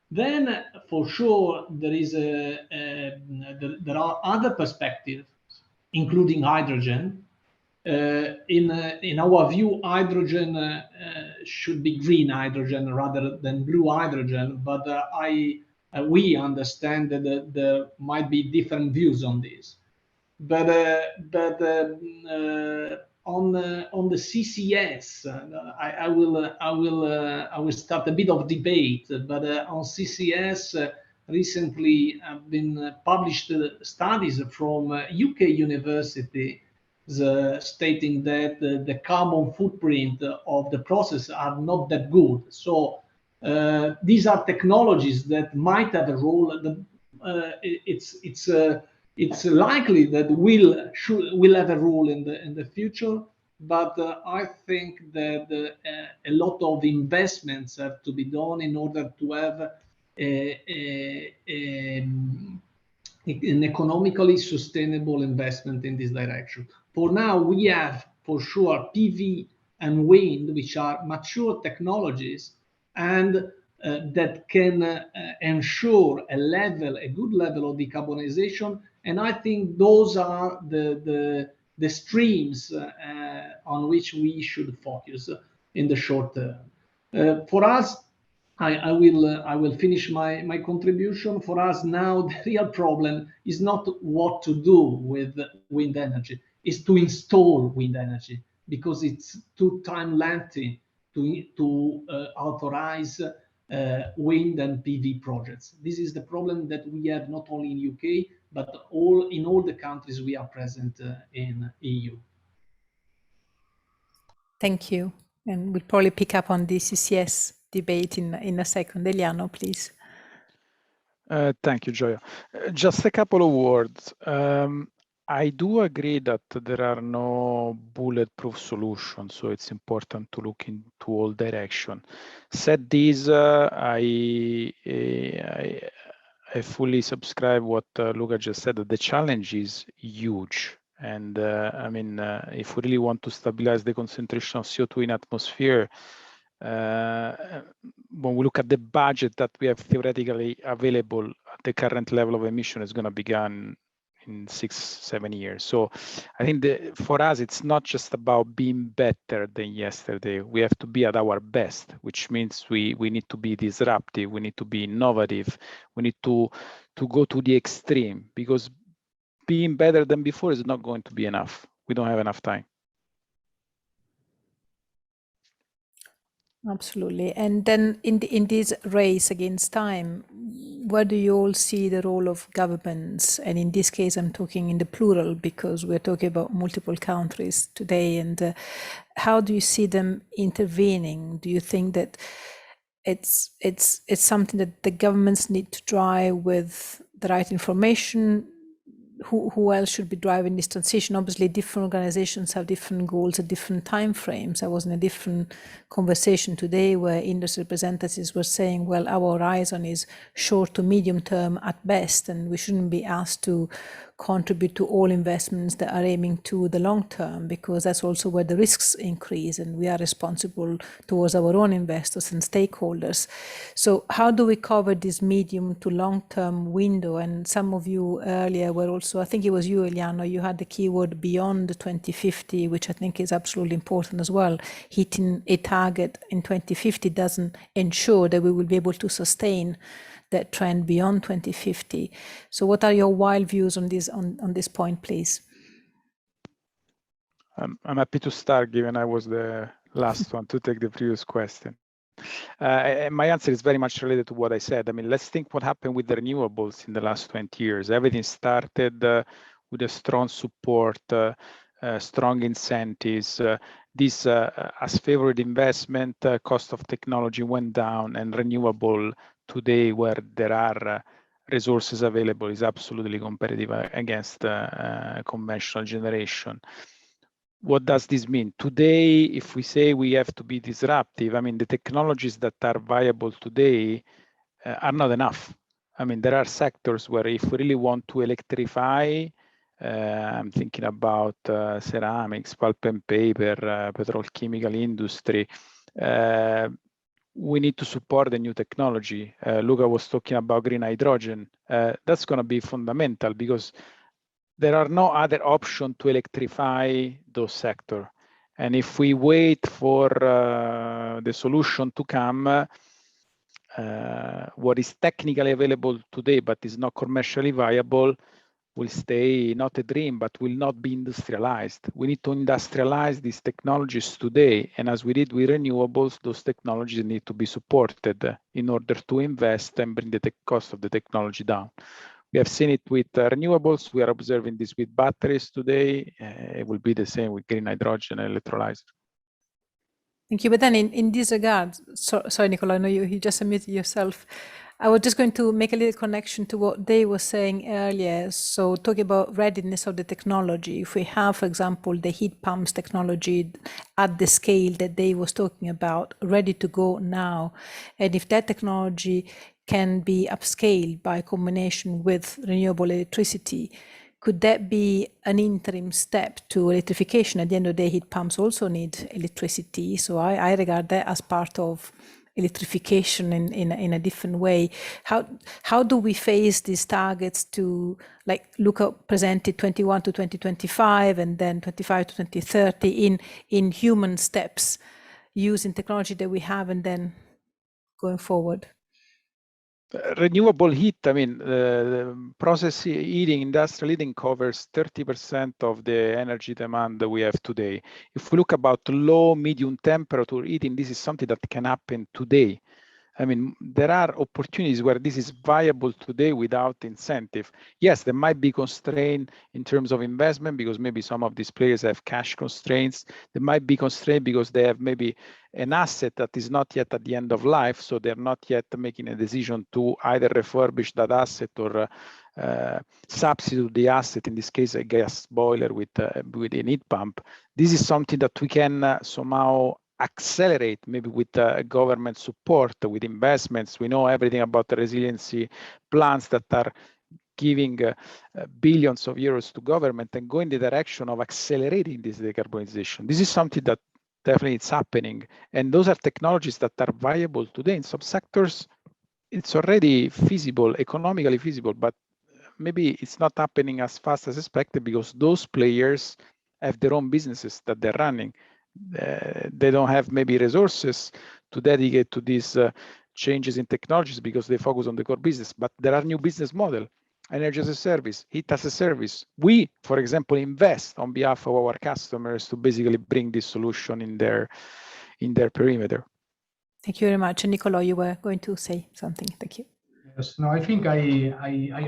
Then, for sure, there are other perspectives, including hydrogen. In our view, hydrogen should be green hydrogen rather than blue hydrogen. But we understand that there might be different views on this. But on the CCS, I will start a bit of debate. But on CCS, recently have been published studies from UK university stating that the carbon footprint of the process are not that good. So these are technologies that might have a role. It's likely that will have a role in the future, but I think that a lot of investments have to be done in order to have an economically sustainable investment in this direction. For now, we have for sure PV and wind, which are mature technologies, and that can ensure a good level of decarbonization. And I think those are the streams on which we should focus in the short term. For us, I will finish my contribution. For us now, the real problem is not what to do with wind energy, is to install wind energy, because it's too time lengthy to authorize wind and PV projects. This is the problem that we have not only in UK, but in all the countries we are present in EU. Thank you. And we'll probably pick up on the CCS debate in a second. Eliano, please. Thank you, Gioia. Just a couple of words. I do agree that there are no bulletproof solutions, so it's important to look into all directions. Said this, I fully subscribe what Luca just said, that the challenge is huge. And I mean, if we really want to stabilize the concentration of CO2 in atmosphere, when we look at the budget that we have theoretically available at the current level of emission, is going to be gone in 6-7 years. So I think for us, it's not just about being better than yesterday. We have to be at our best, which means we need to be disruptive. We need to be innovative. We need to go to the extreme, because being better than before is not going to be enough. We don't have enough time. Absolutely. And then in this race against time, where do you all see the role of governments? And in this case, I'm talking in the plural, because we're talking about multiple countries today. And how do you see them intervening? Do you think that it's something that the governments need to try with the right information, who else should be driving this transition? Obviously, different organizations have different goals at different time frames. I was in a different conversation today where industry representatives were saying, well, our horizon is short to medium term at best, and we shouldn't be asked to contribute to all investments that are aiming to the long term, because that's also where the risks increase, and we are responsible towards our own investors and stakeholders. So how do we cover this medium to long term window? And some of you earlier were also, I think it was you, Eleanor, you had the keyword beyond 2050, which I think is absolutely important as well. Hitting a target in 2050 doesn't ensure that we will be able to sustain that trend beyond 2050. So what are your wild views on this point, please? I'm happy to start, given I was the last one to take the previous question. My answer is very much related to what I said. I mean, let's think what happened with the renewables in the last 20 years. Everything started with a strong support, strong incentives. This as favored investment, cost of technology went down, and renewable today, where there are resources available, is absolutely competitive against conventional generation. What does this mean? Today, if we say we have to be disruptive, I mean, the technologies that are viable today are not enough. I mean, there are sectors where if we really want to electrify, I'm thinking about ceramics, pulp and paper, petrochemical industry, we need to support the new technology. Luca was talking about green hydrogen. That's going to be fundamental, because there are no other option to electrify those sectors. And if we wait for the solution to come, what is technically available today but is not commercially viable will stay not a dream, but will not be industrialized. We need to industrialize these technologies today. And as we did with renewables, those technologies need to be supported in order to invest and bring the cost of the technology down. We have seen it with renewables. We are observing this with batteries today. It will be the same with green hydrogen and electrolyzer. Thank you. But then in this regard, sorry, Nicola, I know you just admitted yourself. I was just going to make a little connection to what Dave was saying earlier. So talking about readiness of the technology, if we have, for example, the heat pumps technology at the scale that Dave was talking about, ready to go now, and if that technology can be upscaled by combination with renewable electricity, could that be an interim step to electrification? At the end of the day, heat pumps also need electricity. So I regard that as part of electrification in a different way. How do we face these targets to, like Luca presented, 21 to 2025 and then 25 to 2030 in human steps, using technology that we have and then going forward? Renewable heat, I mean, process heating, industrial heating covers 30% of the energy demand that we have today. If we look about low, medium temperature heating, this is something that can happen today. I mean, there are opportunities where this is viable today without incentive. Yes, there might be constraint in terms of investment, because maybe some of these players have cash constraints. There might be constraint because they have maybe an asset that is not yet at the end of life, so they're not yet making a decision to either refurbish that asset or substitute the asset, in this case a gas boiler with a heat pump. This is something that we can somehow accelerate, maybe with government support, with investments. We know everything about the resiliency plans that are giving billions of euros to government and go in the direction of accelerating this decarbonization. This is something that definitely it's happening. And those are technologies that are viable today. In some sectors, it's already feasible, economically feasible, but maybe it's not happening as fast as expected because those players have their own businesses that they're running. They don't have maybe resources to dedicate to these changes in technologies because they focus on the core business. But there are new business models, energy as a service, heat as a service. We, for example, invest on behalf of our customers to basically bring this solution in their perimeter. Thank you very much. And Nicola, you were going to say something. Thank you. Yes, no, I think I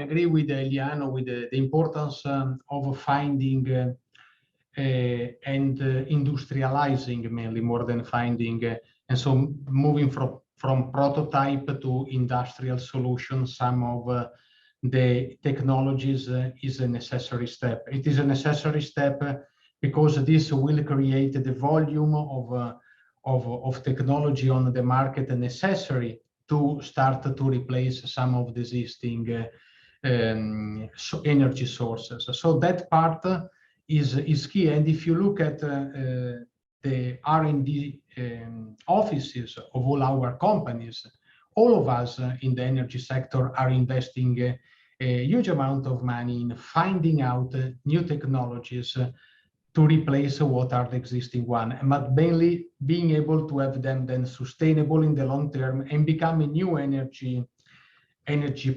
agree with Eliano with the importance of finding and industrializing, mainly more than finding, and so moving from prototype to industrial solutions. Some of the technologies is a necessary step. It is a necessary step because this will create the volume of technology on the market necessary to start to replace some of the existing energy sources. So that part is key. And if you look at the R&D offices of all our companies, all of us in the energy sector are investing a huge amount of money in finding out new technologies to replace what are the existing one, but mainly being able to have them then sustainable in the long term and become a new energy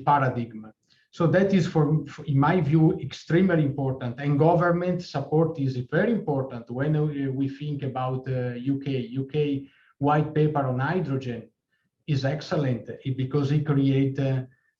paradigm. So that is, in my view, extremely important. And government support is very important when we think about UK white paper on hydrogen is excellent because it creates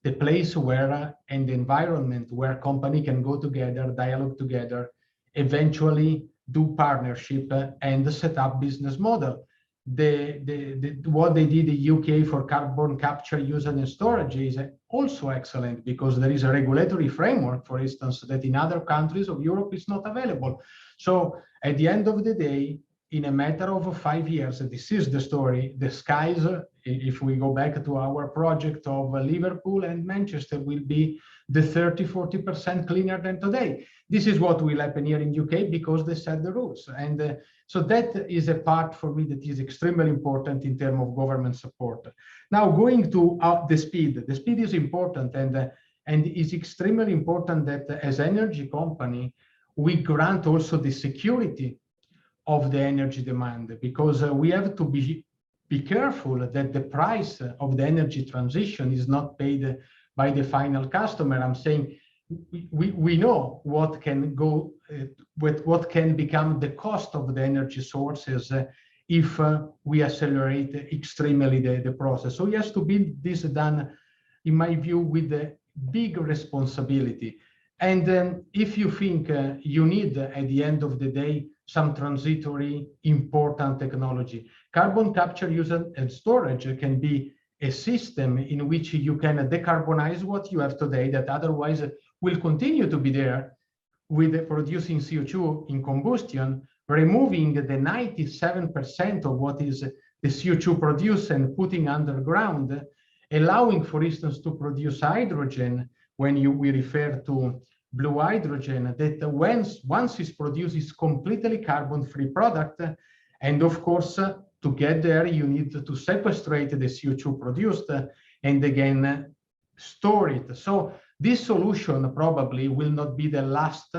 the place where and the environment where company can go together, dialogue together, eventually do partnership and set up business model. What they did in UK for carbon capture, use and storage is also excellent because there is a regulatory framework, for instance, that in other countries of Europe is not available. So at the end of the day, in a matter of 5 years, this is the story, the skies, if we go back to our project of Liverpool and Manchester, will be the 30–40% cleaner than today. This is what will happen here in UK because they set the rules. And so that is a part for me that is extremely important in terms of government support. Now going to the speed is important, and it's extremely important that as energy company, we grant also the security of the energy demand, because we have to be careful that the price of the energy transition is not paid by the final customer. I'm saying we know what can go with what can become the cost of the energy sources if we accelerate extremely the process. So it has to be this done, in my view, with a big responsibility. And if you think you need, at the end of the day, some transitory important technology, carbon capture, use and storage can be a system in which you can decarbonize what you have today that otherwise will continue to be there with producing CO2 in combustion, removing the 97% of what is the CO2 produced and putting underground, allowing, for instance, to produce hydrogen when we refer to blue hydrogen, that once it's produced, is completely carbon-free product. And of course, to get there, you need to sequestrate the CO2 produced and again store it. So this solution probably will not be the last,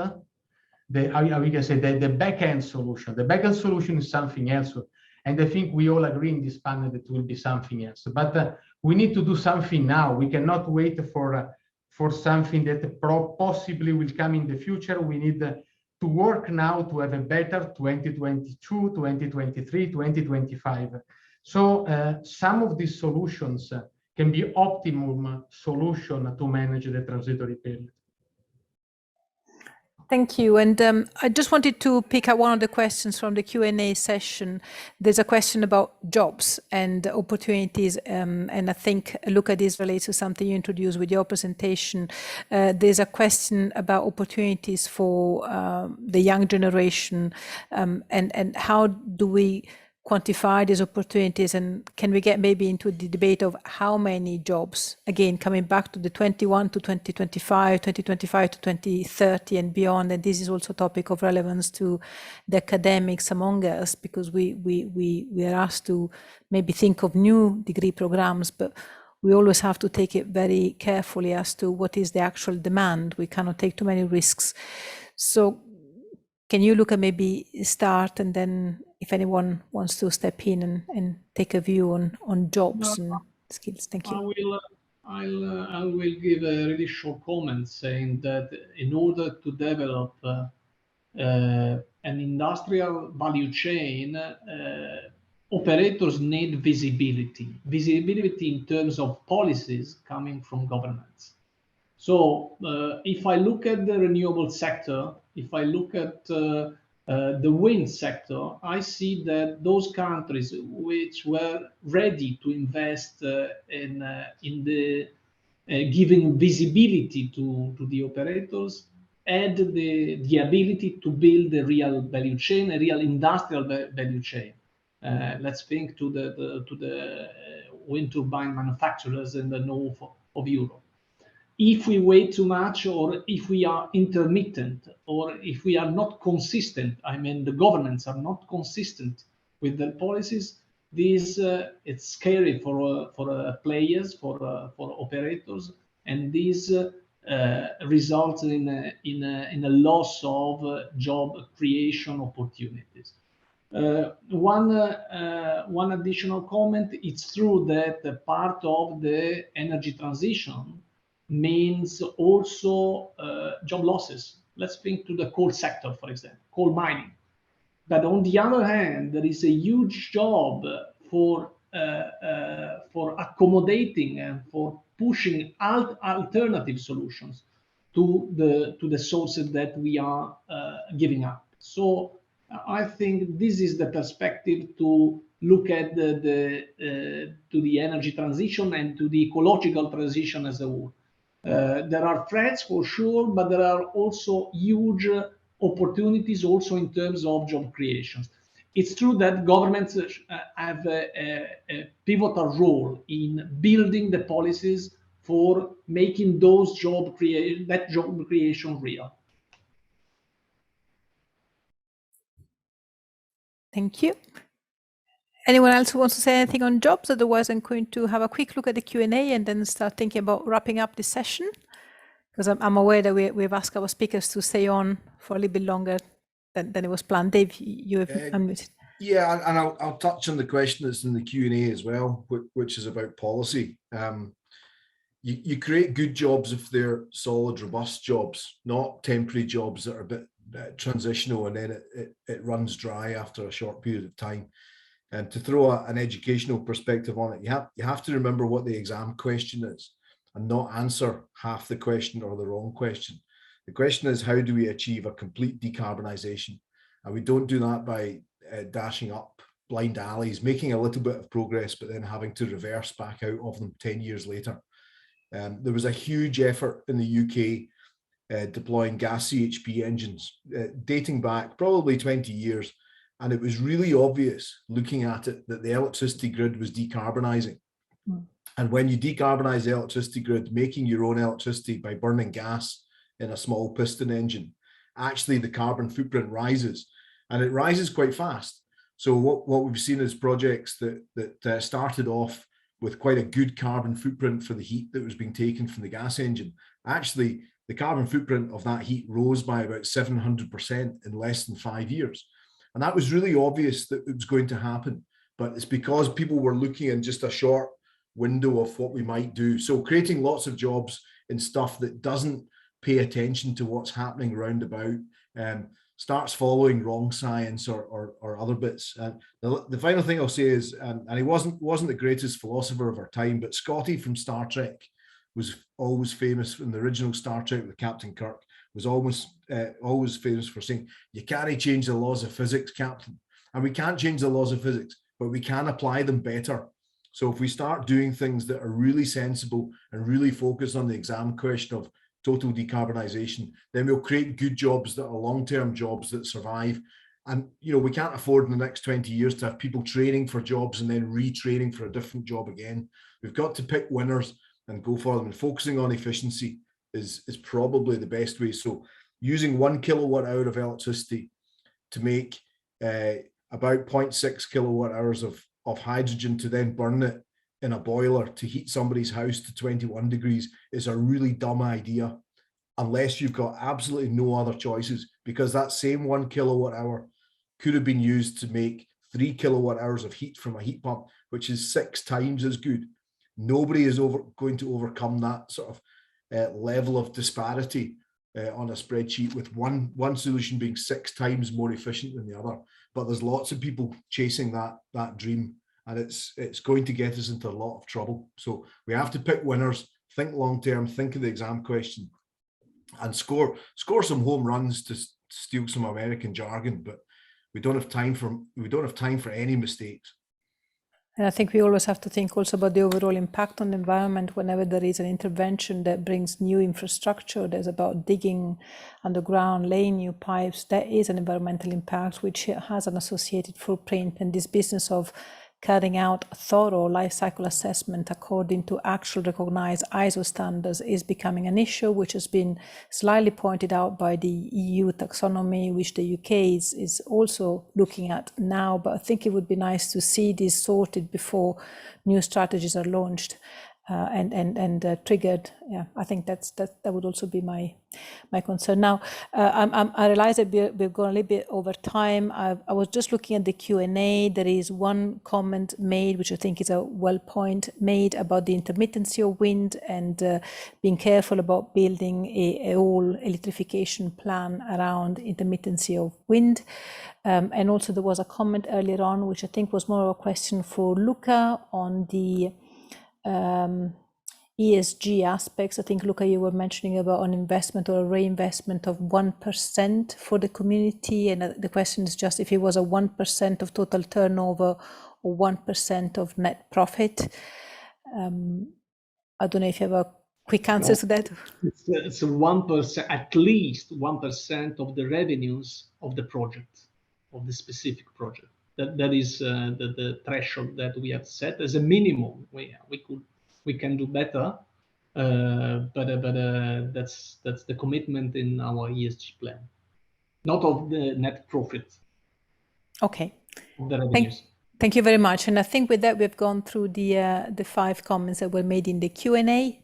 we can say the back-end solution. The back-end solution is something else. And I think we all agree in this panel that will be something else. But we need to do something now. We cannot wait for something that possibly will come in the future. We need to work now to have a better 2022, 2023, 2025. So some of these solutions can be optimum solution to manage the transitory period. Thank you. And I just wanted to pick up one of the questions from the Q&A session. There's a question about jobs and opportunities. And I think, Luca, this relates to something you introduced with your presentation. There's a question about opportunities for the young generation and how do we quantify these opportunities, and can we get maybe into the debate of how many jobs, again coming back to the 21 to 2025, 2025 to 2030 and beyond. And this is also a topic of relevance to the academics among us, because we are asked to maybe think of new degree programs, but we always have to take it very carefully as to what is the actual demand. We cannot take too many risks. So can you, Luca, maybe start, and then if anyone wants to step in and take a view on jobs and skills. Thank you. I will give a really short comment saying that in order to develop an industrial value chain, operators need visibility in terms of policies coming from governments. So if I look at the renewable sector, if I look at the wind sector, I see that those countries which were ready to invest in the giving visibility to the operators, and the ability to build a real value chain, a real industrial value chain. Let's think to the wind turbine manufacturers in the north of Europe. If we wait too much, or if we are intermittent, or if we are not consistent, I mean, the governments are not consistent with their policies, this it's scary for players, for operators, and this results in a loss of job creation opportunities. One additional comment: it's true that part of the energy transition means also job losses. Let's think to the coal sector, for example, coal mining. But on the other hand, there is a huge job for accommodating and for pushing alternative solutions to the sources that we are giving up. So I think this is the perspective to look at to the energy transition and to the ecological transition as a whole. There are threats for sure, but there are also huge opportunities also in terms of job creations. It's true that governments have a pivotal role in building the policies for making those job creation real. Thank you. Anyone else who wants to say anything on jobs? Otherwise, I'm going to have a quick look at the Q&A and then start thinking about wrapping up this session, because I'm aware that we've asked our speakers to stay on for a little bit longer than it was planned. Dave, you have unmuted. Yeah, and I'll touch on the question that's in the Q&A as well, which is about policy. You create good jobs if they're solid, robust jobs, not temporary jobs that are a bit transitional and then it runs dry after a short period of time. And to throw an educational perspective on it, you have to remember what the exam question is and not answer half the question or the wrong question. The question is, how do we achieve a complete decarbonisation? And we don't do that by dashing up blind alleys, making a little bit of progress, but then having to reverse back out of them 10 years later. There was a huge effort in the UK deploying gas CHP engines, dating back probably 20 years. And it was really obvious looking at it that the electricity grid was decarbonising. And when you decarbonise the electricity grid, making your own electricity by burning gas in a small piston engine, actually the carbon footprint rises, and it rises quite fast. So what we've seen is projects that started off with quite a good carbon footprint for the heat that was being taken from the gas engine. Actually, the carbon footprint of that heat rose by about 700% in less than 5 years. And that was really obvious that it was going to happen, but it's because people were looking in just a short window of what we might do. So creating lots of jobs in stuff that doesn't pay attention to what's happening round about, starts following wrong science or other bits. The final thing I'll say is, and he wasn't the greatest philosopher of our time, but Scotty from Star Trek was always famous in the original Star Trek with Captain Kirk, was always famous for saying, you can't change the laws of physics, Captain. And we can't change the laws of physics, but we can apply them better. So if we start doing things that are really sensible and really focus on the exam question of total decarbonisation, then we'll create good jobs that are long-term jobs that survive. And we can't afford in the next 20 years to have people training for jobs and then retraining for a different job again. We've got to pick winners and go for them, and focusing on efficiency is probably the best way. So using 1 kilowatt hour of electricity to make about 0.6 kilowatt hours of hydrogen to then burn it in a boiler to heat somebody's house to 21 degrees is a really dumb idea, unless you've got absolutely no other choices, because that same 1 kilowatt hour could have been used to make 3 kilowatt hours of heat from a heat pump, which is 6 times as good. Nobody is going to overcome that sort of level of disparity on a spreadsheet, with one solution being 6 times more efficient than the other. But there's lots of people chasing that dream, and it's going to get us into a lot of trouble. So we have to pick winners, think long term, think of the exam question, and score some home runs, to steal some American jargon. But we don't have time for any mistakes. And I think we always have to think also about the overall impact on the environment whenever there is an intervention that brings new infrastructure. There's about digging underground, laying new pipes. There is an environmental impact which has an associated footprint, and this business of carrying out a thorough life cycle assessment according to actual recognized ISO standards is becoming an issue, which has been slightly pointed out by the EU taxonomy, which the UK is also looking at now. But I think it would be nice to see this sorted before new strategies are launched and triggered. Yeah, I think that would also be my concern. Now, I realize that we've gone a little bit over time. I was just looking at the Q&A. There is one comment made, which I think is a well point made about the intermittency of wind and being careful about building a whole electrification plan around intermittency of wind. And also there was a comment earlier on, which I think was more of a question for Luca on the ESG aspects. I think, Luca, you were mentioning about an investment or a reinvestment of 1% for the community, and the question is just if it was a 1% of total turnover or 1% of net profit. I don't know if you have a quick answer to that. It's 1%, at least 1% of the revenues of the project, of the specific project. That is the threshold that we have set as a minimum. We can do better, but that's the commitment in our ESG plan, not of the net profit. Okay. Of the revenues. Thank you very much. And I think with that we've gone through the 5 comments that were made in the Q&A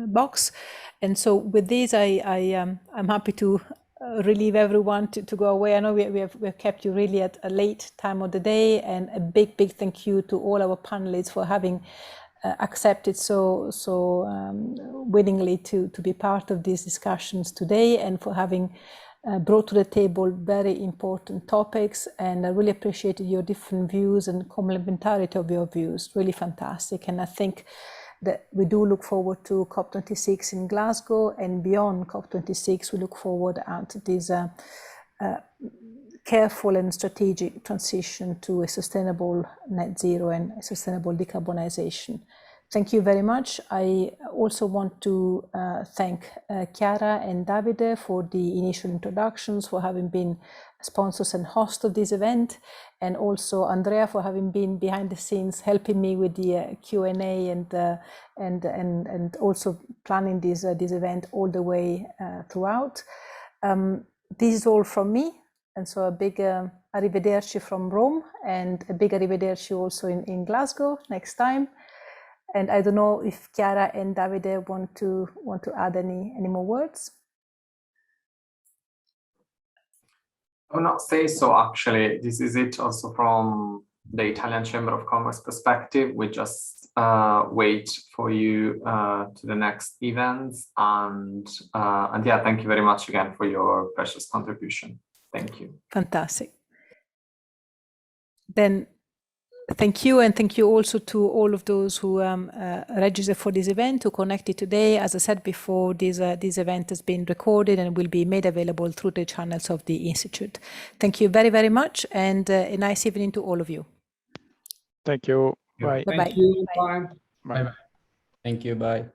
box. And so with this, I'm happy to relieve everyone to go away. I know we've kept you really at a late time of the day, and a big thank you to all our panelists for having accepted so willingly to be part of these discussions today, and for having brought to the table very important topics. And I really appreciated your different views and complementarity of your views. Really fantastic. And I think that we do look forward to COP26 in Glasgow, and beyond COP26, we look forward at this careful and strategic transition to a sustainable net zero and a sustainable decarbonization. Thank you very much. I also want to thank Chiara and Davide for the initial introductions, for having been sponsors and hosts of this event, and also Andrea for having been behind the scenes helping me with the Q&A and also planning this event all the way throughout. This is all from me, and so a big arrivederci from Rome, and a big arrivederci also in Glasgow next time. And I don't know if Chiara and Davide want to add any more words. I will not say so, actually. This is it also from the Italian Chamber of Commerce perspective. We just wait for you to the next events. And yeah, thank you very much again for your precious contribution. Thank you. Fantastic. Then thank you, and thank you also to all of those who registered for this event, who connected today. As I said before, this event has been recorded and will be made available through the channels of the Institute. Thank you very, very much, and a nice evening to all of you. Thank you. Bye. Thank you. Bye. Bye. Thank you. Bye.